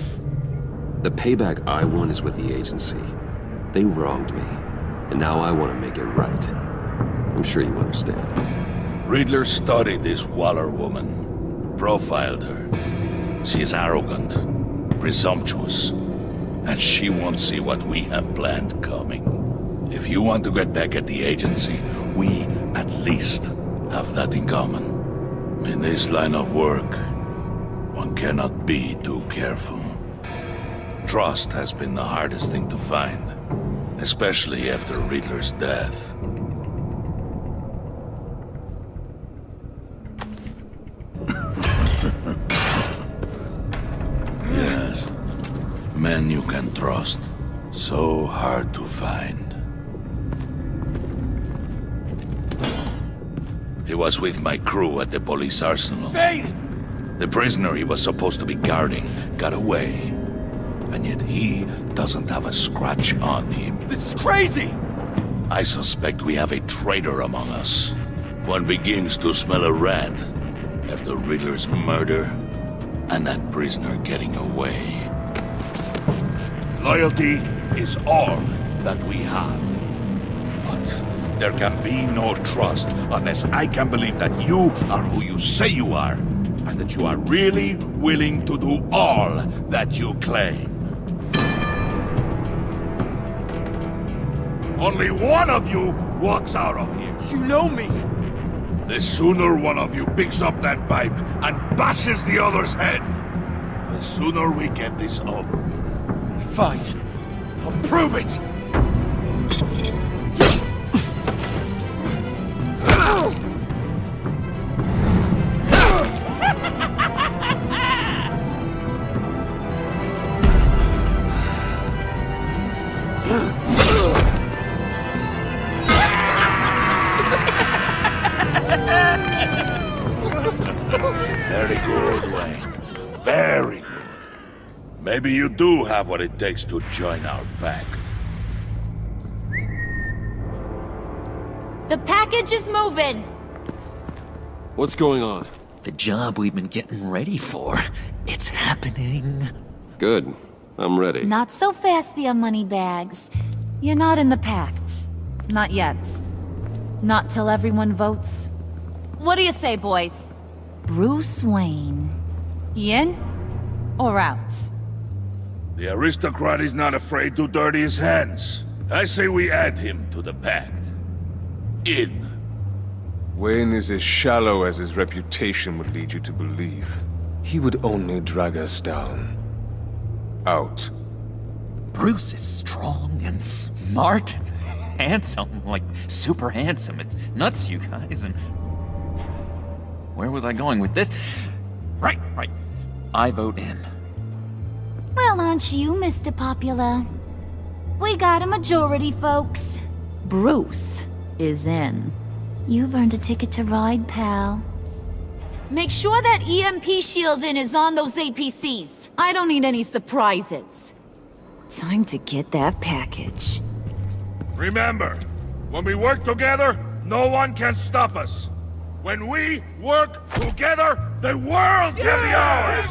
The payback I want is with the agency. They wronged me, and now I want to make it right. I'm sure you understand. Riddler studied this Waller woman, profiled her. She is arrogant, presumptuous, and she won't see what we have planned coming. If you want to get back at the agency, we at least have that in common. In this line of work, one cannot be too careful. Trust has been the hardest thing to find, especially after Riddler's death. Yes, men you can trust. So hard to find. He was with my crew at the police arsenal. Bane! The prisoner he was supposed to be guarding got away. And yet he doesn't have a scratch on him. This is crazy! I suspect we have a traitor among us. One begins to smell a rat after Riddler's murder and that prisoner getting away. Loyalty is all that we have. But there can be no trust unless I can believe that you are who you say you are, and that you are really willing to do all that you claim. Only one of you walks out of here. You know me! The sooner one of you picks up that pipe and bashes the other's head, the sooner we get this over with. Fine. I'll prove it! Maybe you do have what it takes to join our pact. The package is moving! What's going on? The job we've been getting ready for. It's happening. Good. I'm ready. Not so fast, the Moneybags. You're not in the Pact. Not yet. Not till everyone votes. What do you say, boys? Bruce Wayne. In or out? The aristocrat is not afraid to dirty his hands. I say we add him to the pact. In. Wayne is as shallow as his reputation would lead you to believe. He would only drag us down. Out. Bruce is strong and smart and handsome, like super handsome. It's nuts, you guys, and... Where was I going with this? Right. I vote in. Well, aren't you, Mr. Popular? We got a majority, folks. Bruce is in. You've earned a ticket to ride, pal. Make sure that EMP shielding is on those APCs. I don't need any surprises. Time to get that package. Remember, when we work together, no one can stop us. When we work together, the world can be ours!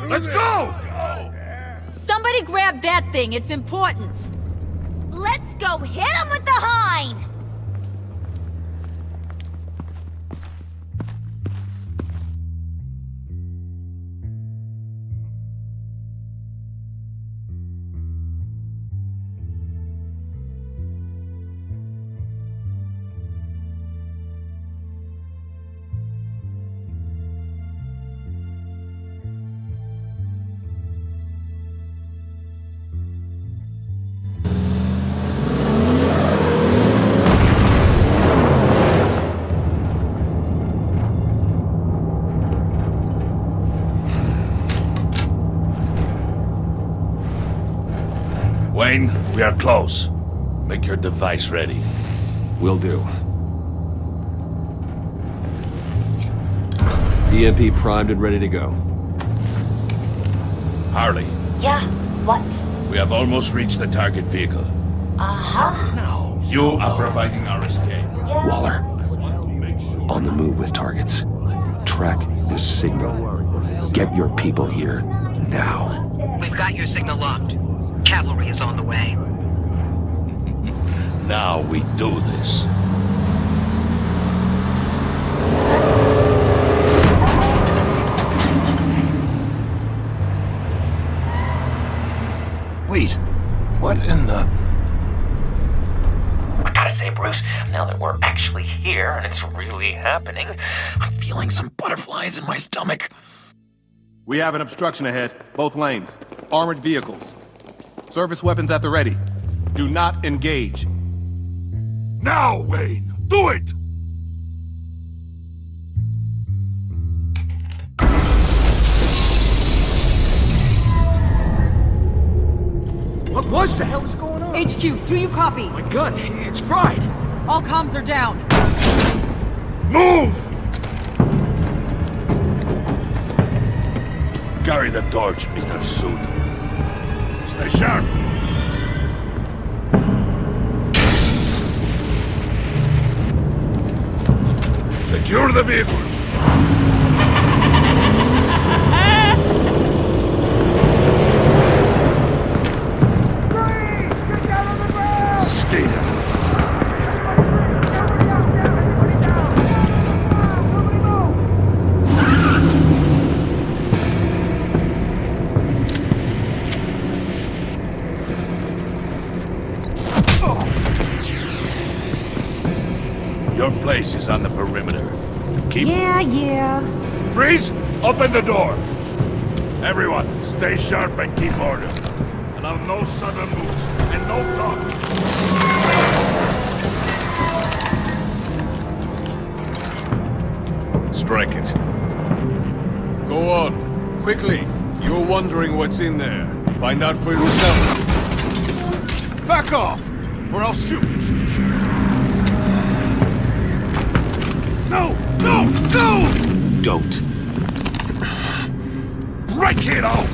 Let's go! Somebody grab that thing, it's important. Let's go hit him with the hind! Wayne, we are close. Make your device ready. Will do. EMP primed and ready to go. Harley. Yeah, what? We have almost reached the target vehicle. Uh-huh. Now, you are providing our escape. Waller. On the move with targets. Track the signal. Get your people here now. We've got your signal locked. Cavalry is on the way. Now we do this. Wait, what in the... I gotta say, Bruce, now that we're actually here and it's really happening, I'm feeling some butterflies in my stomach. We have an obstruction ahead, both lanes. Armored vehicles. Service weapons at the ready. Do not engage. Now, Wayne! Do it! What was that? What the hell is going on? HQ, do you copy? My gun, it's fried. All comms are down. Move! Carry the torch, Mr. Suit. Stay sharp. Secure the vehicle. Stay down. Your place is on the perimeter. You keep... Yeah. Freeze! Open the door! Everyone, stay sharp and keep order. Allow no sudden moves, and no talk. Strike it. Go on. Quickly. You're wondering what's in there. Find out for yourself. Back off! Or I'll shoot! No! No! No! Don't. Break it off!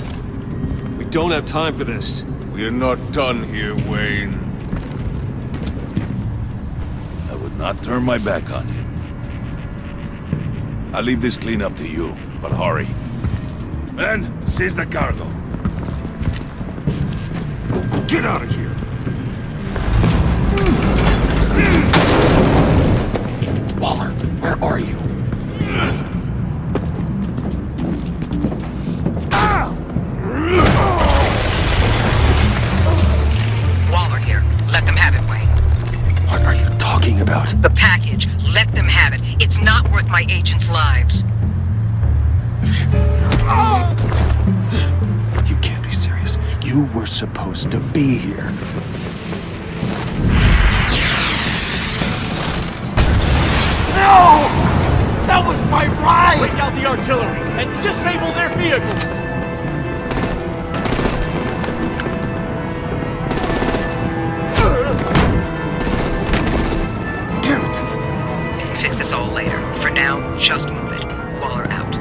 We don't have time for this. We're not done here, Wayne. I would not turn my back on you. I'll leave this clean up to you, but hurry. Men, seize the cargo. Get out of here! Waller, where are you? Waller here. Let them have it, Wayne. What are you talking about? The package. Let them have it. It's not worth my agents' lives. You can't be serious. You were supposed to be here. No! That was my ride! Break out the artillery and disable their vehicles! Damn it. Fix this all later. For now, just move it. Waller out.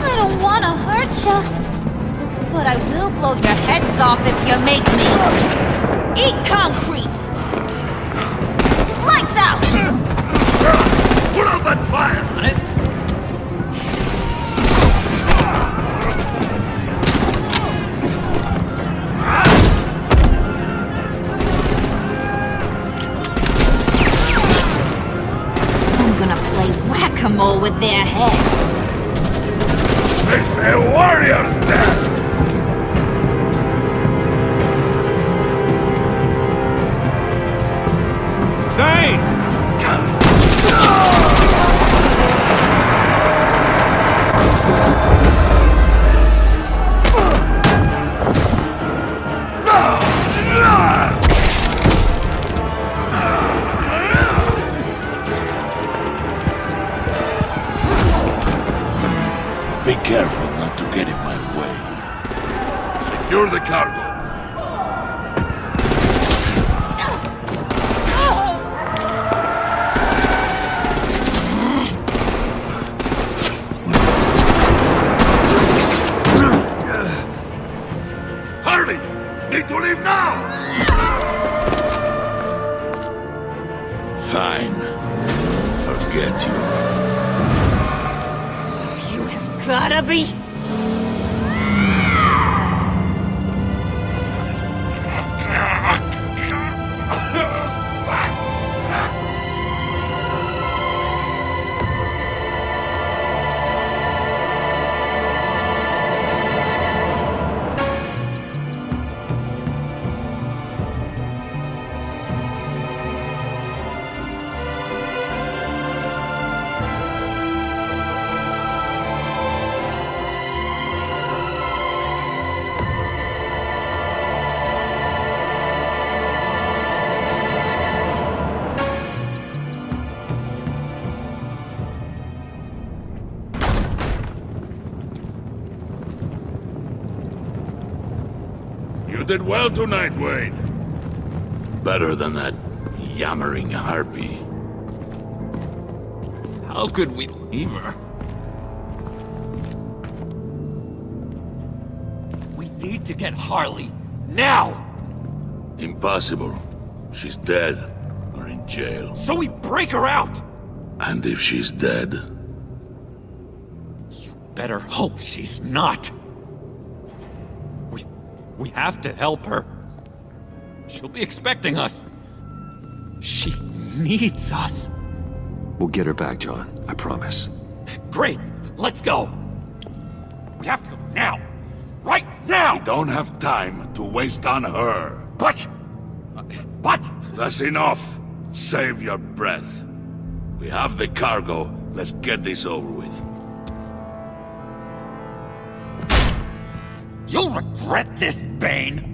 I don't want to hurt ya, but I will blow your heads off if you make me. Eat concrete! Lights out! Put out that fire! On it. I'm gonna play whack-a-mole with their heads. It's a warrior's death! Thane! Be careful not to get in my way. Secure the cargo. Hurry! Need to leave now! Fine. Forget you. You have gotta be... You did well tonight, Wayne. Better than that yammering harpy. How could we leave her? We need to get Harley, now! Impossible. She's dead, or in jail. So we break her out! And if she's dead, Better hope she's not. We have to help her. She'll be expecting us. She needs us. We'll get her back, John. I promise. Great, let's go. We have to go now. Right now! we don't have time to waste on her. But... That's enough. Save your breath. We have the cargo. Let's get this over with. You'll regret this, Bane!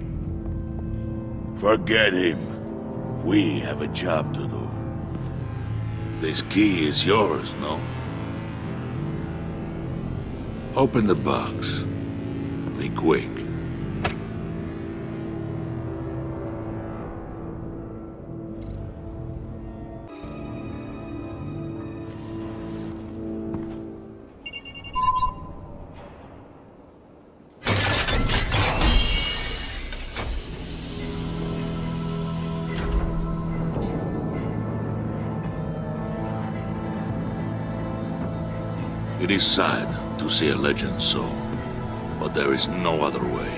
Forget him. We have a job to do. This key is yours, no? Open the box. Be quick. It is sad to see a legend so, but there is no other way.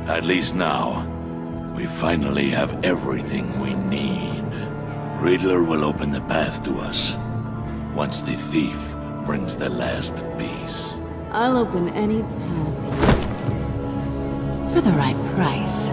At least now, we finally have everything we need. Riddler will open the path to us, once the thief brings the last piece. I'll open any path for the right price.